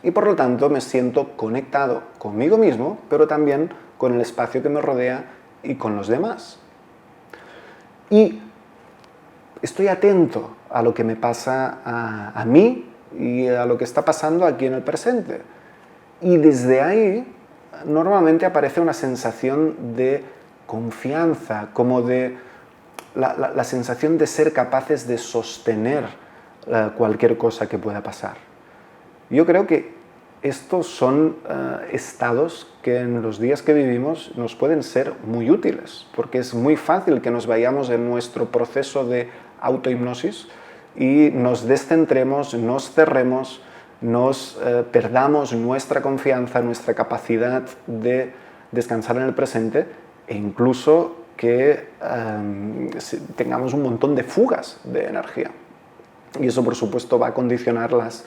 Y por lo tanto me siento conectado conmigo mismo, pero también con el espacio que me rodea y con los demás. Y estoy atento a lo que me pasa a mí y a lo que está pasando aquí en el presente. Y desde ahí normalmente aparece una sensación de confianza, como de la sensación de ser capaces de sostener cualquier cosa que pueda pasar. Yo creo que estos son estados que en los días que vivimos nos pueden ser muy útiles, porque es muy fácil que nos vayamos en nuestro proceso de autohipnosis y nos descentremos, nos cerremos, nos perdamos nuestra confianza, nuestra capacidad de descansar en el presente e incluso que tengamos un montón de fugas de energía. Y eso, por supuesto, va a condicionar las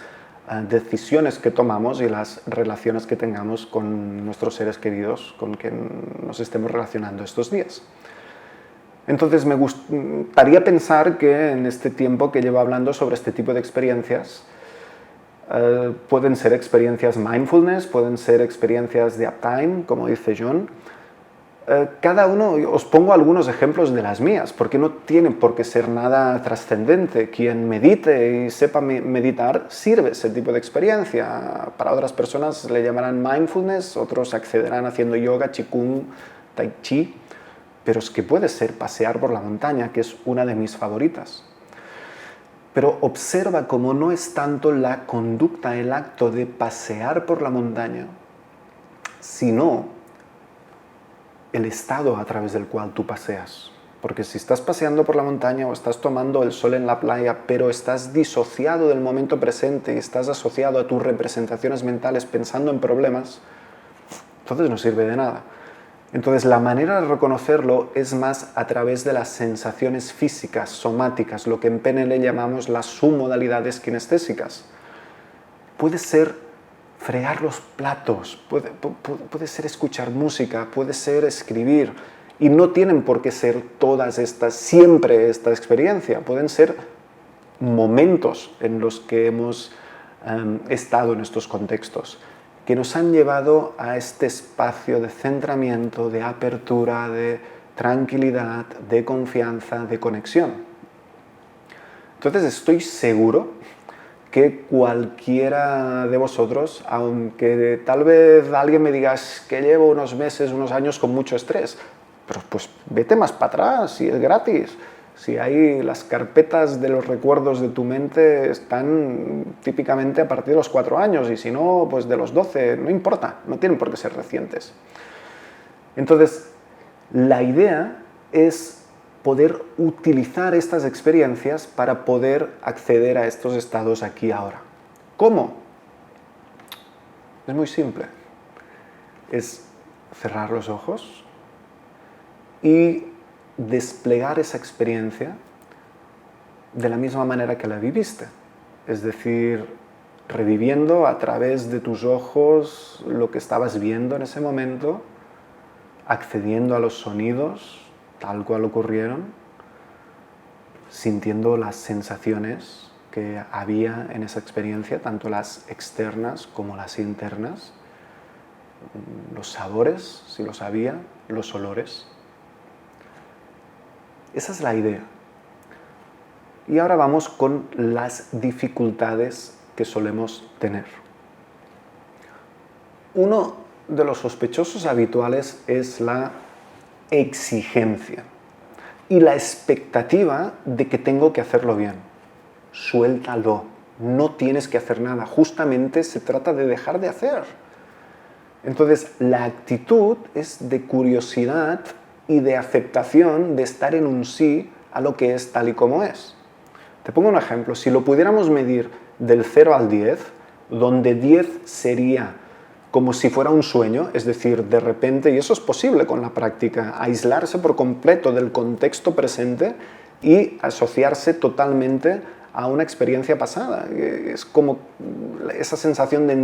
decisiones que tomamos y las relaciones que tengamos con nuestros seres queridos con quien nos estemos relacionando estos días. Entonces me gustaría pensar que en este tiempo que llevo hablando sobre este tipo de experiencias, pueden ser experiencias mindfulness, pueden ser experiencias de uptime, como dice John. Cada uno, os pongo algunos ejemplos de las mías, porque no tiene por qué ser nada trascendente. Quien medite y sepa meditar, sirve ese tipo de experiencia. Para otras personas le llamarán mindfulness, otros accederán haciendo yoga, qigong, tai chi, pero es que puede ser pasear por la montaña, que es una de mis favoritas. Pero observa cómo no es tanto la conducta, el acto de pasear por la montaña, sino el estado a través del cual tú paseas. Porque si estás paseando por la montaña o estás tomando el sol en la playa, pero estás disociado del momento presente y estás asociado a tus representaciones mentales pensando en problemas, entonces no sirve de nada. Entonces la manera de reconocerlo es más a través de las sensaciones físicas, somáticas, lo que en PNL llamamos las submodalidades kinestésicas. Puede ser fregar los platos, puede ser escuchar música, puede ser escribir, y no tienen por qué ser todas estas, siempre esta experiencia, pueden ser momentos en los que hemos estado en estos contextos, que nos han llevado a este espacio de centramiento, de apertura, de tranquilidad, de confianza, de conexión. Entonces estoy seguro que cualquiera de vosotros, aunque tal vez alguien me diga que llevo unos meses, unos años con mucho estrés, pero pues vete más para atrás, si es gratis. Si hay las carpetas de los recuerdos de tu mente están típicamente a partir de los 4 años, y si no, pues de los 12, no importa, no tienen por qué ser recientes. Entonces, la idea es poder utilizar estas experiencias para poder acceder a estos estados aquí y ahora. ¿Cómo? Es muy simple. Es cerrar los ojos y desplegar esa experiencia de la misma manera que la viviste. Es decir, reviviendo a través de tus ojos lo que estabas viendo en ese momento, accediendo a los sonidos tal cual ocurrieron, sintiendo las sensaciones que había en esa experiencia, tanto las externas como las internas, los sabores, si los había, los olores. Esa es la idea. Y ahora vamos con las dificultades que solemos tener. Uno de los sospechosos habituales es la exigencia y la expectativa de que tengo que hacerlo bien. Suéltalo, no tienes que hacer nada, justamente se trata de dejar de hacer. Entonces, la actitud es de curiosidad y de aceptación de estar en un sí a lo que es tal y como es. Te pongo un ejemplo, si lo pudiéramos medir del 0 al 10, donde 10 sería como si fuera un sueño, es decir, de repente, y eso es posible con la práctica, aislarse por completo del contexto presente y asociarse totalmente a una experiencia pasada. Es como esa sensación de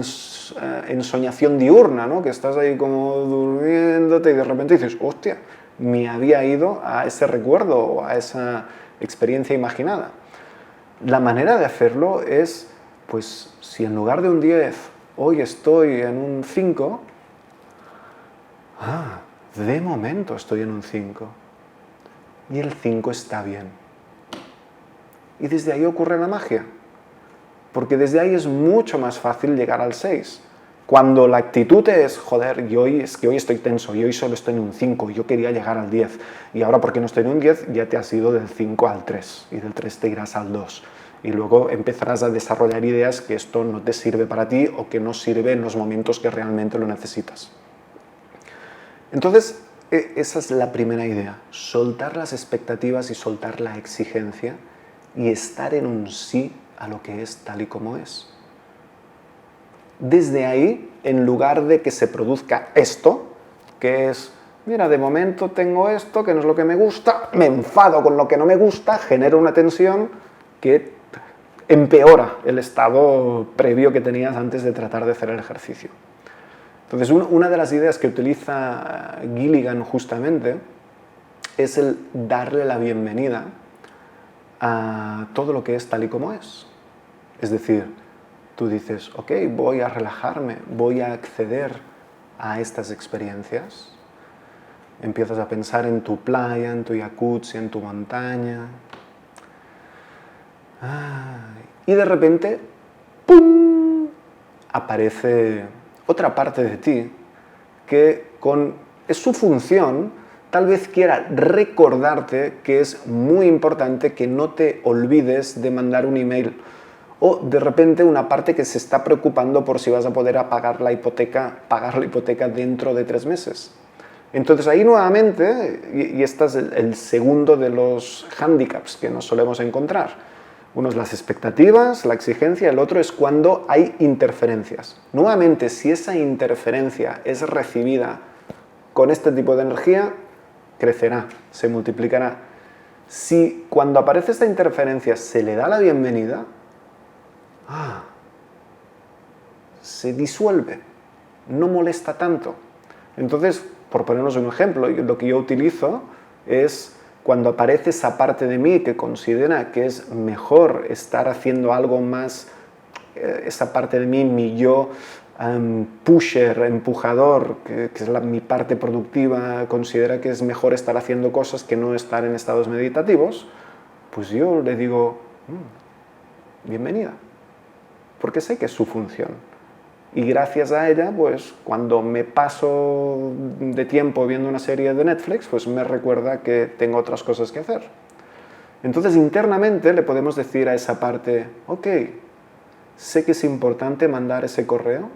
ensoñación diurna, ¿no? Que estás ahí como durmiéndote y de repente dices, hostia, me había ido a ese recuerdo o a esa experiencia imaginada. La manera de hacerlo es, pues, si en lugar de un 10, hoy estoy en un 5, de momento estoy en un 5. Y el 5 está bien. Y desde ahí ocurre la magia. Porque desde ahí es mucho más fácil llegar al 6. Cuando la actitud es, joder, es que hoy estoy tenso, y hoy solo estoy en un 5, yo quería llegar al 10. Y ahora porque no estoy en un 10, ya te has ido del 5 al 3. Y del 3 te irás al 2. Y luego empezarás a desarrollar ideas que esto no te sirve para ti o que no sirve en los momentos que realmente lo necesitas. Entonces, esa es la primera idea, soltar las expectativas y soltar la exigencia y estar en un sí a lo que es tal y como es. Desde ahí, en lugar de que se produzca esto, que es, mira, de momento tengo esto, que no es lo que me gusta, me enfado con lo que no me gusta, genero una tensión que empeora el estado previo que tenías antes de tratar de hacer el ejercicio. Entonces, una de las ideas que utiliza Gilligan justamente es el darle la bienvenida a todo lo que es tal y como es. Es decir, tú dices, ok, voy a relajarme, voy a acceder a estas experiencias. Empiezas a pensar en tu playa, en tu jacuzzi, en tu montaña. Y de repente, ¡pum!, aparece otra parte de ti que es su función, tal vez quiera recordarte que es muy importante que no te olvides de mandar un email. O de repente una parte que se está preocupando por si vas a poder pagar la hipoteca dentro de 3 meses. Entonces ahí nuevamente, y este es el segundo de los hándicaps que nos solemos encontrar. Uno es las expectativas, la exigencia, el otro es cuando hay interferencias. Nuevamente, si esa interferencia es recibida con este tipo de energía, crecerá, se multiplicará. Si cuando aparece esta interferencia se le da la bienvenida, se disuelve, no molesta tanto. Entonces, por ponernos un ejemplo, lo que yo utilizo es cuando aparece esa parte de mí que considera que es mejor estar haciendo algo más, esa parte de mí, mi yo pusher, empujador, que es mi parte productiva, considera que es mejor estar haciendo cosas que no estar en estados meditativos, pues yo le digo, bienvenida, porque sé que es su función. Y gracias a ella, pues cuando me paso de tiempo viendo una serie de Netflix, pues me recuerda que tengo otras cosas que hacer. Entonces internamente le podemos decir a esa parte, ok, sé que es importante mandar ese correo,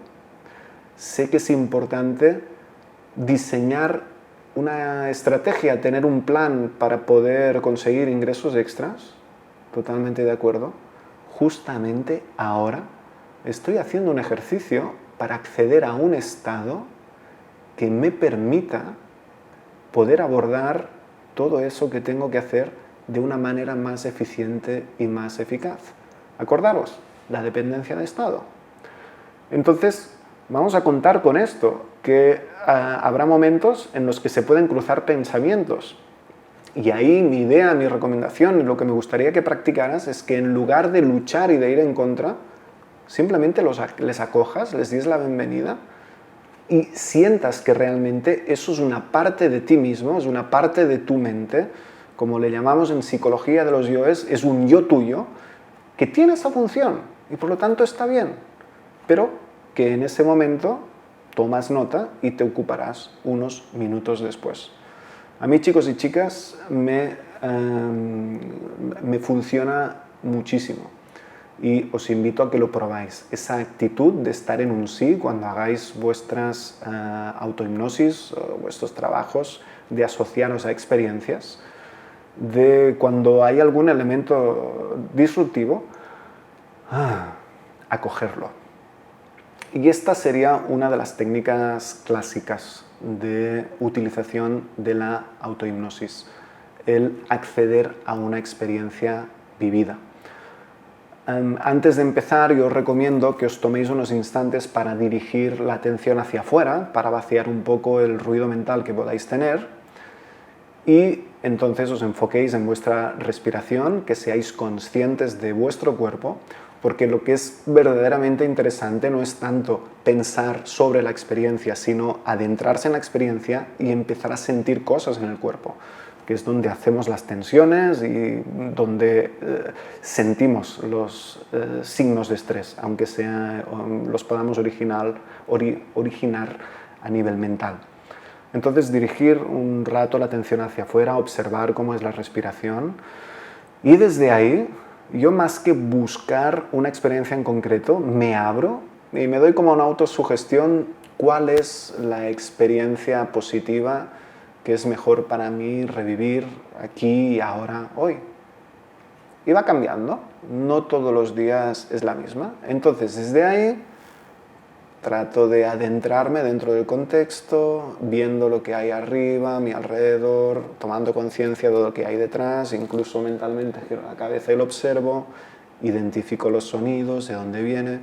sé que es importante diseñar una estrategia, tener un plan para poder conseguir ingresos extras, totalmente de acuerdo. Justamente ahora estoy haciendo un ejercicio para acceder a un estado que me permita poder abordar todo eso que tengo que hacer de una manera más eficiente y más eficaz. Acordaros, la dependencia de estado. Entonces, vamos a contar con esto, que habrá momentos en los que se pueden cruzar pensamientos. Y ahí mi idea, mi recomendación, lo que me gustaría que practicaras es que en lugar de luchar y de ir en contra, simplemente les acojas, les des la bienvenida y sientas que realmente eso es una parte de ti mismo, es una parte de tu mente, como le llamamos en psicología de los yoes, es un yo tuyo que tiene esa función y por lo tanto está bien, pero que en ese momento tomas nota y te ocuparás unos minutos después. A mí, chicos y chicas, me funciona muchísimo. Y os invito a que lo probáis. Esa actitud de estar en un sí cuando hagáis vuestras autohipnosis, vuestros trabajos, de asociaros a experiencias, de cuando hay algún elemento disruptivo, acogerlo. Y esta sería una de las técnicas clásicas de utilización de la autohipnosis, el acceder a una experiencia vivida. Antes de empezar, yo os recomiendo que os toméis unos instantes para dirigir la atención hacia afuera, para vaciar un poco el ruido mental que podáis tener y entonces os enfoquéis en vuestra respiración, que seáis conscientes de vuestro cuerpo, porque lo que es verdaderamente interesante no es tanto pensar sobre la experiencia, sino adentrarse en la experiencia y empezar a sentir cosas en el cuerpo, que es donde hacemos las tensiones y donde sentimos los signos de estrés, aunque los podamos originar a nivel mental. Entonces dirigir un rato la atención hacia afuera, observar cómo es la respiración y desde ahí, yo más que buscar una experiencia en concreto, me abro y me doy como una autosugestión cuál es la experiencia positiva que es mejor para mí revivir aquí y ahora, hoy. Y va cambiando, no todos los días es la misma. Entonces, desde ahí, trato de adentrarme dentro del contexto, viendo lo que hay arriba, a mi alrededor, tomando conciencia de lo que hay detrás, incluso mentalmente giro la cabeza y lo observo, identifico los sonidos, de dónde viene,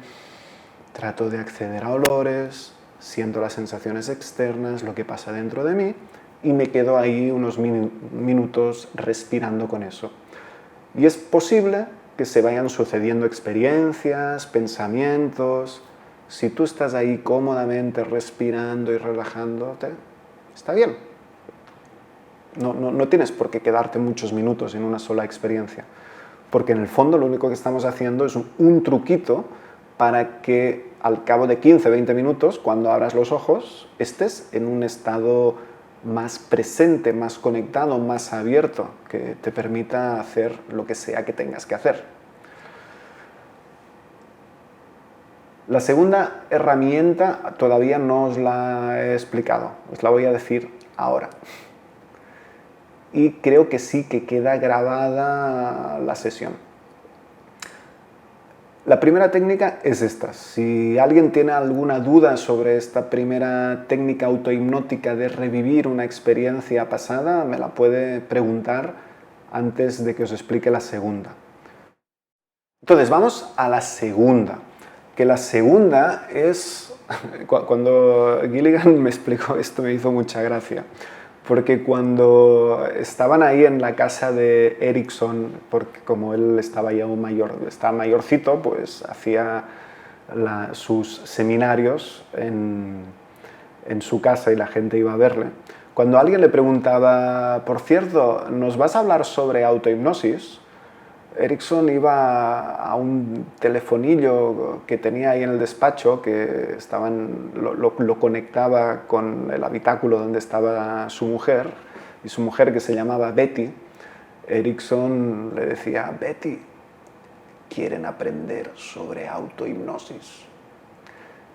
trato de acceder a olores, siento las sensaciones externas, lo que pasa dentro de mí, y me quedo ahí unos minutos respirando con eso. Y es posible que se vayan sucediendo experiencias, pensamientos. Si tú estás ahí cómodamente respirando y relajándote, está bien. No tienes por qué quedarte muchos minutos en una sola experiencia, porque en el fondo lo único que estamos haciendo es un truquito para que al cabo de 15-20 minutos, cuando abras los ojos, estés en un estado más presente, más conectado, más abierto, que te permita hacer lo que sea que tengas que hacer. La segunda herramienta todavía no os la he explicado, os la voy a decir ahora. Y creo que sí que queda grabada la sesión. La primera técnica es esta. Si alguien tiene alguna duda sobre esta primera técnica autohipnótica de revivir una experiencia pasada, me la puede preguntar antes de que os explique la segunda. Entonces, vamos a la segunda. Que la segunda es... Cuando Gilligan me explicó esto me hizo mucha gracia. Porque cuando estaban ahí en la casa de Erickson, porque como él estaba ya estaba mayorcito, pues hacía sus seminarios en su casa y la gente iba a verle. Cuando alguien le preguntaba, por cierto, ¿nos vas a hablar sobre autohipnosis? Erickson iba a un telefonillo que tenía ahí en el despacho, que lo conectaba con el habitáculo donde estaba su mujer, y su mujer, que se llamaba Betty. Erickson le decía, Betty, quieren aprender sobre autohipnosis.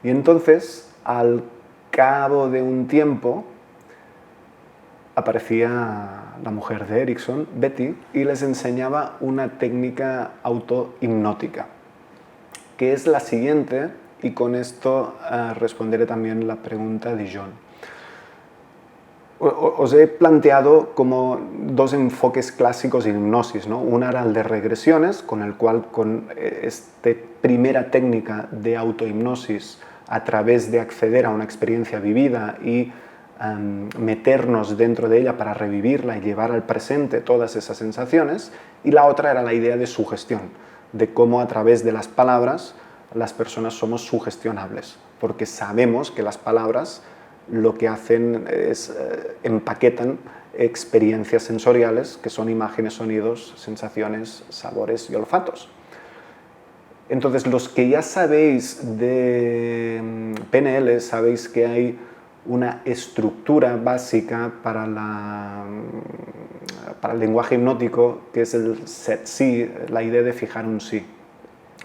Y entonces, al cabo de un tiempo, aparecía la mujer de Erickson, Betty, y les enseñaba una técnica autohipnótica, que es la siguiente, y con esto responderé también la pregunta de John. Os he planteado como dos enfoques clásicos en hipnosis, ¿no? Una era el de regresiones, con el cual con esta primera técnica de autohipnosis, a través de acceder a una experiencia vivida y meternos dentro de ella para revivirla y llevar al presente todas esas sensaciones, y la otra era la idea de sugestión, de cómo a través de las palabras las personas somos sugestionables, porque sabemos que las palabras lo que hacen es empaquetan experiencias sensoriales que son imágenes, sonidos, sensaciones, sabores y olfatos. Entonces, los que ya sabéis de PNL, sabéis que hay una estructura básica para el lenguaje hipnótico, que es el set sí, la idea de fijar un sí,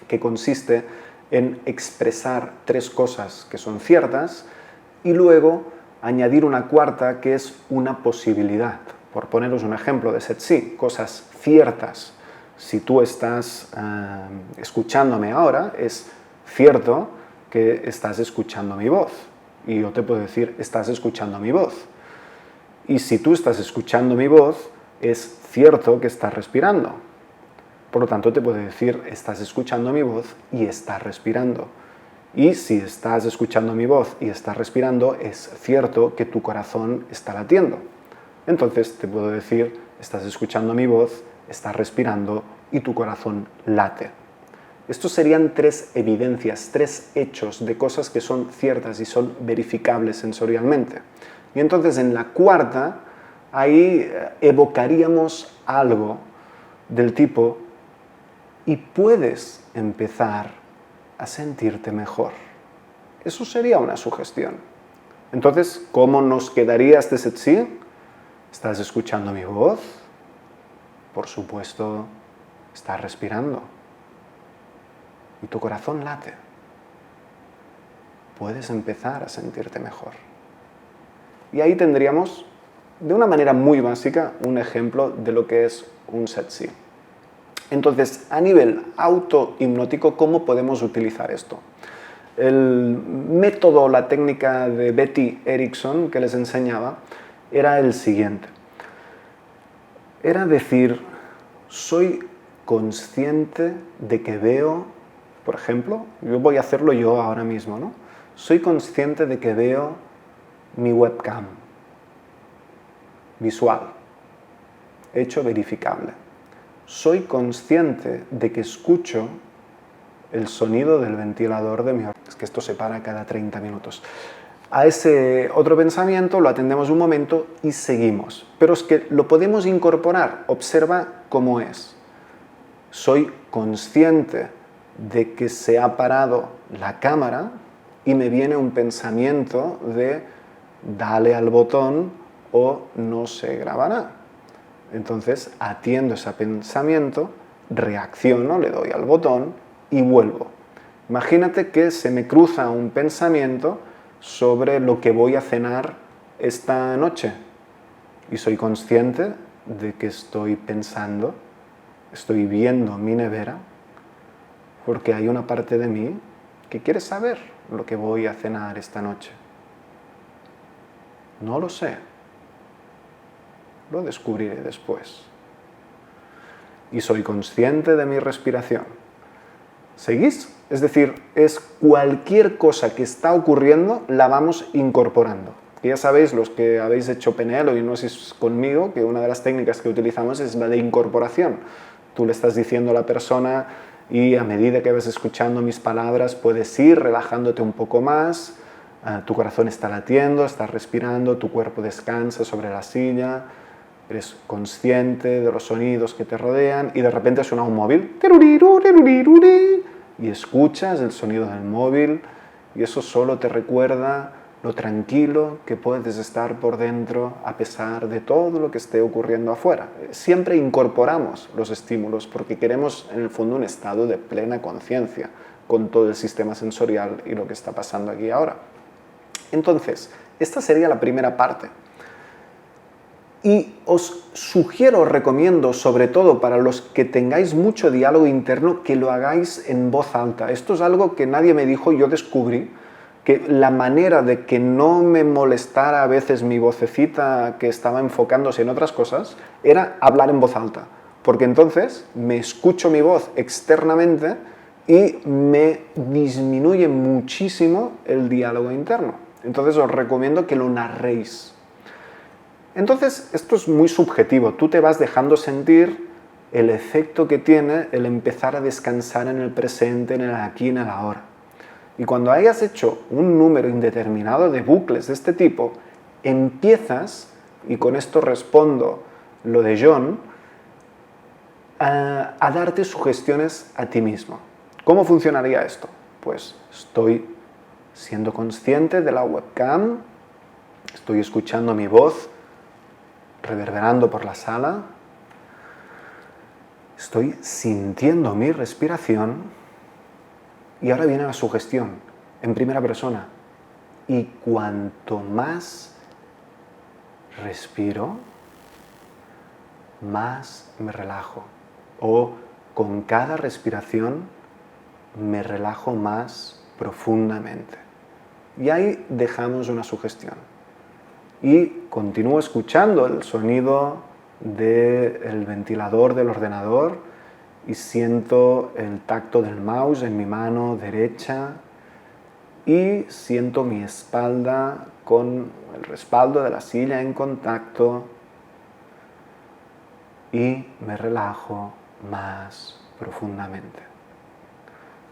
que consiste en expresar tres cosas que son ciertas y luego añadir una cuarta que es una posibilidad. Por poneros un ejemplo de set sí, cosas ciertas. Si tú estás escuchándome ahora, es cierto que estás escuchando mi voz. Y yo te puedo decir, estás escuchando mi voz. Y si tú estás escuchando mi voz, es cierto que estás respirando. Por lo tanto, te puedo decir, estás escuchando mi voz y estás respirando. Y si estás escuchando mi voz y estás respirando, es cierto que tu corazón está latiendo. Entonces, te puedo decir, estás escuchando mi voz, estás respirando y tu corazón late. Estos serían tres evidencias, tres hechos de cosas que son ciertas y son verificables sensorialmente. Y entonces en la cuarta, ahí evocaríamos algo del tipo, y puedes empezar a sentirte mejor. Eso sería una sugestión. Entonces, ¿cómo nos quedaría este set sí? ¿Estás escuchando mi voz? Por supuesto, estás respirando. Y tu corazón late. Puedes empezar a sentirte mejor. Y ahí tendríamos, de una manera muy básica, un ejemplo de lo que es un set sí. Entonces, a nivel autohipnótico, ¿cómo podemos utilizar esto? El método, la técnica de Betty Erickson que les enseñaba era el siguiente. Era decir, soy consciente de que veo. Por ejemplo, yo voy a hacerlo yo ahora mismo, ¿no? Soy consciente de que veo mi webcam. visual, hecho verificable. Soy consciente de que escucho el sonido del ventilador de mi ordenador. Es que esto se para cada 30 minutos. A ese otro pensamiento lo atendemos un momento y seguimos. Pero es que lo podemos incorporar. Observa cómo es. Soy consciente de que se ha parado la cámara y me viene un pensamiento de dale al botón o no se grabará. Entonces atiendo ese pensamiento, reacciono, le doy al botón y vuelvo. Imagínate que se me cruza un pensamiento sobre lo que voy a cenar esta noche y soy consciente de que estoy pensando, estoy viendo mi nevera porque hay una parte de mí que quiere saber lo que voy a cenar esta noche. No lo sé, lo descubriré después. Y soy consciente de mi respiración. ¿Seguís? Es decir, es cualquier cosa que está ocurriendo, la vamos incorporando. Y ya sabéis, los que habéis hecho PNL o hipnosis conmigo, que una de las técnicas que utilizamos es la de incorporación. Tú le estás diciendo a la persona y a medida que vas escuchando mis palabras puedes ir relajándote un poco más, tu corazón está latiendo, estás respirando, tu cuerpo descansa sobre la silla, eres consciente de los sonidos que te rodean y de repente suena un móvil y escuchas el sonido del móvil y eso solo te recuerda lo tranquilo que puedes estar por dentro a pesar de todo lo que esté ocurriendo afuera. Siempre incorporamos los estímulos porque queremos en el fondo un estado de plena conciencia con todo el sistema sensorial y lo que está pasando aquí ahora. Entonces, esta sería la primera parte. Y os sugiero, os recomiendo, sobre todo para los que tengáis mucho diálogo interno, que lo hagáis en voz alta. Esto es algo que nadie me dijo, yo descubrí, que la manera de que no me molestara a veces mi vocecita que estaba enfocándose en otras cosas, era hablar en voz alta. Porque entonces me escucho mi voz externamente y me disminuye muchísimo el diálogo interno. Entonces os recomiendo que lo narréis. Entonces, esto es muy subjetivo. Tú te vas dejando sentir el efecto que tiene el empezar a descansar en el presente, en el aquí y en el ahora. Y cuando hayas hecho un número indeterminado de bucles de este tipo, empiezas, y con esto respondo lo de John, a darte sugestiones a ti mismo. ¿Cómo funcionaría esto? Pues estoy siendo consciente de la webcam, estoy escuchando mi voz reverberando por la sala, estoy sintiendo mi respiración y ahora viene la sugestión en primera persona. Y cuanto más respiro, más me relajo. O con cada respiración me relajo más profundamente. Y ahí dejamos una sugestión. Y continúo escuchando el sonido del ventilador del ordenador y siento el tacto del mouse en mi mano derecha y siento mi espalda con el respaldo de la silla en contacto y me relajo más profundamente.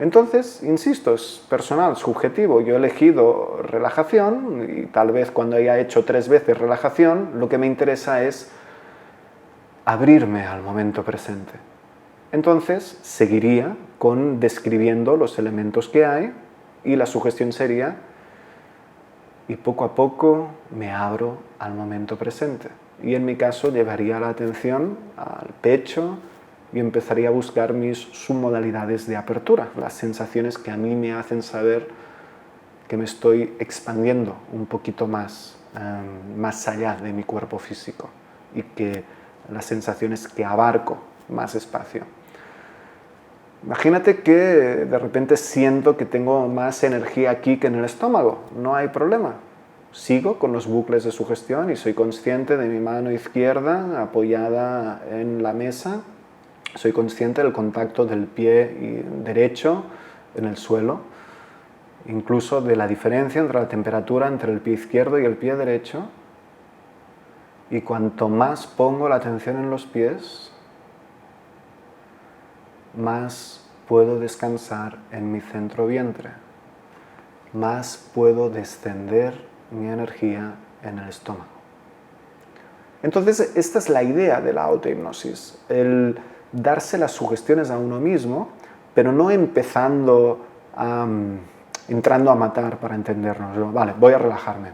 Entonces, insisto, es personal, subjetivo. Yo he elegido relajación y tal vez cuando haya hecho 3 veces relajación, lo que me interesa es abrirme al momento presente. Entonces, seguiría con describiendo los elementos que hay y la sugestión sería, y poco a poco me abro al momento presente. Y en mi caso llevaría la atención al pecho, y empezaría a buscar mis submodalidades de apertura, las sensaciones que a mí me hacen saber que me estoy expandiendo un poquito más, más allá de mi cuerpo físico y que las sensaciones que abarco más espacio. Imagínate que de repente siento que tengo más energía aquí que en el estómago, no hay problema. Sigo con los bucles de sugestión y soy consciente de mi mano izquierda apoyada en la mesa. Soy consciente del contacto del pie derecho en el suelo, incluso de la diferencia entre la temperatura entre el pie izquierdo y el pie derecho. Y cuanto más pongo la atención en los pies, más puedo descansar en mi centro vientre, más puedo descender mi energía en el estómago. Entonces, esta es la idea de la autohipnosis, el darse las sugestiones a uno mismo, pero no entrando a matar para entendernos. Vale, voy a relajarme.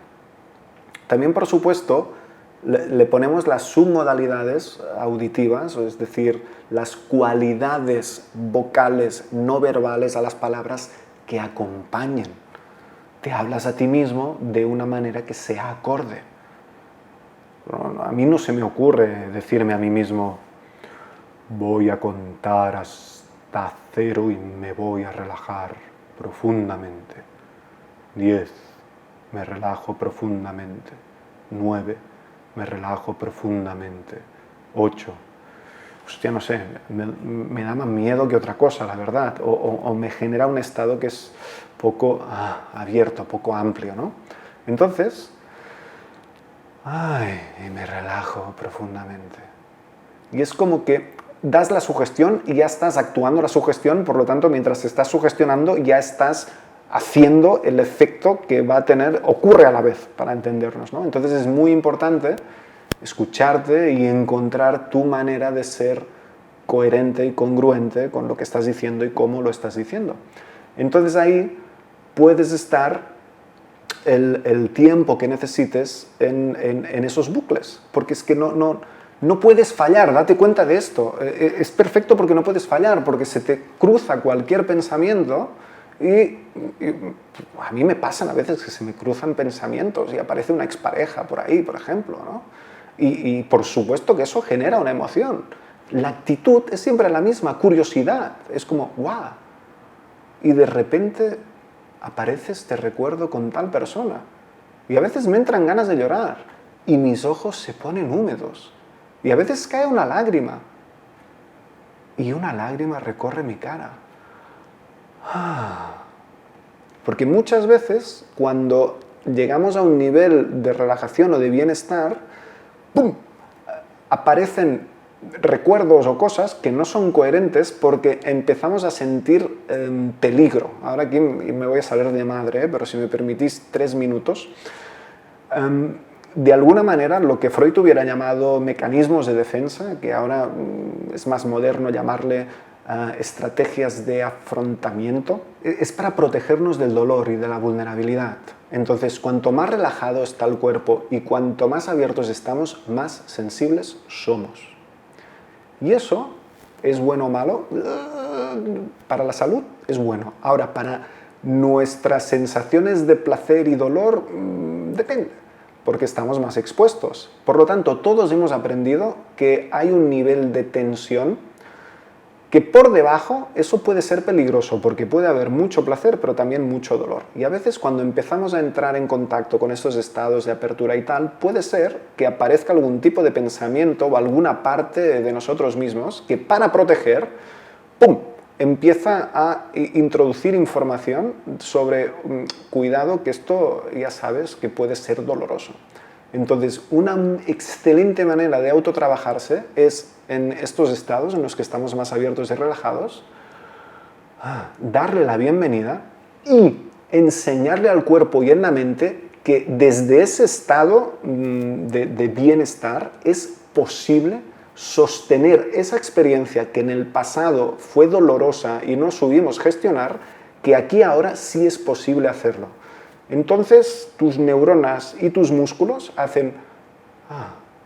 También, por supuesto, le ponemos las submodalidades auditivas, es decir, las cualidades vocales no verbales a las palabras que acompañen. Te hablas a ti mismo de una manera que sea acorde. A mí no se me ocurre decirme a mí mismo, voy a contar hasta 0 y me voy a relajar profundamente. 10, me relajo profundamente. 9, me relajo profundamente. 8, hostia, no sé, me da más miedo que otra cosa, la verdad. O me genera un estado que es poco abierto, poco amplio, ¿no? Entonces, y me relajo profundamente. Y es como que das la sugestión y ya estás actuando la sugestión, por lo tanto, mientras estás sugestionando, ya estás haciendo el efecto que va a tener, ocurre a la vez, para entendernos, ¿no? Entonces es muy importante escucharte y encontrar tu manera de ser coherente y congruente con lo que estás diciendo y cómo lo estás diciendo. Entonces ahí puedes estar el tiempo que necesites en esos bucles, porque es que no puedes fallar, date cuenta de esto. Es perfecto porque no puedes fallar, porque se te cruza cualquier pensamiento y a mí me pasan a veces que se me cruzan pensamientos y aparece una expareja por ahí, por ejemplo, ¿no? Y por supuesto que eso genera una emoción. La actitud es siempre la misma, curiosidad, es como, ¡guau! Y de repente apareces, te recuerdo con tal persona. Y a veces me entran ganas de llorar y mis ojos se ponen húmedos. Y a veces cae una lágrima. Y una lágrima recorre mi cara. Porque muchas veces cuando llegamos a un nivel de relajación o de bienestar, ¡pum!, aparecen recuerdos o cosas que no son coherentes porque empezamos a sentir peligro. Ahora aquí me voy a salir de madre, pero si me permitís 3 minutos. De alguna manera, lo que Freud hubiera llamado mecanismos de defensa, que ahora es más moderno llamarle estrategias de afrontamiento, es para protegernos del dolor y de la vulnerabilidad. Entonces, cuanto más relajado está el cuerpo y cuanto más abiertos estamos, más sensibles somos. Y eso es bueno o malo. Para la salud es bueno. Ahora, para nuestras sensaciones de placer y dolor, depende, porque estamos más expuestos. Por lo tanto, todos hemos aprendido que hay un nivel de tensión que por debajo eso puede ser peligroso, porque puede haber mucho placer, pero también mucho dolor. Y a veces cuando empezamos a entrar en contacto con estos estados de apertura y tal, puede ser que aparezca algún tipo de pensamiento o alguna parte de nosotros mismos que para proteger, ¡pum!, empieza a introducir información sobre, cuidado, que esto ya sabes que puede ser doloroso. Entonces, una excelente manera de autotrabajarse es en estos estados en los que estamos más abiertos y relajados, darle la bienvenida y enseñarle al cuerpo y en la mente que desde ese estado de bienestar es posible sostener esa experiencia que en el pasado fue dolorosa y no supimos gestionar, que aquí ahora sí es posible hacerlo. Entonces tus neuronas y tus músculos hacen,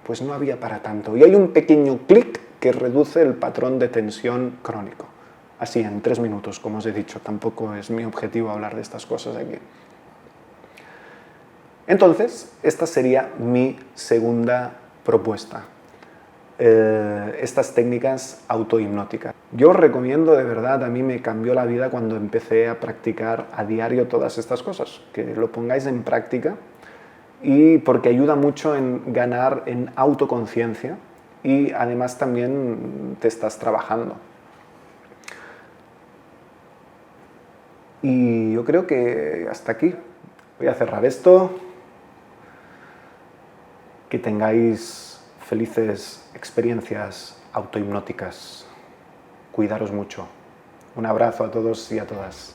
pues no había para tanto. Y hay un pequeño clic que reduce el patrón de tensión crónico. Así, en 3 minutos, como os he dicho. Tampoco es mi objetivo hablar de estas cosas aquí. Entonces, esta sería mi segunda propuesta. Estas técnicas autohipnóticas. Yo os recomiendo, de verdad, a mí me cambió la vida cuando empecé a practicar a diario todas estas cosas, que lo pongáis en práctica, y porque ayuda mucho en ganar en autoconciencia y además también te estás trabajando. Y yo creo que hasta aquí. Voy a cerrar esto. Que tengáis felices experiencias autohipnóticas. Cuidaros mucho. Un abrazo a todos y a todas.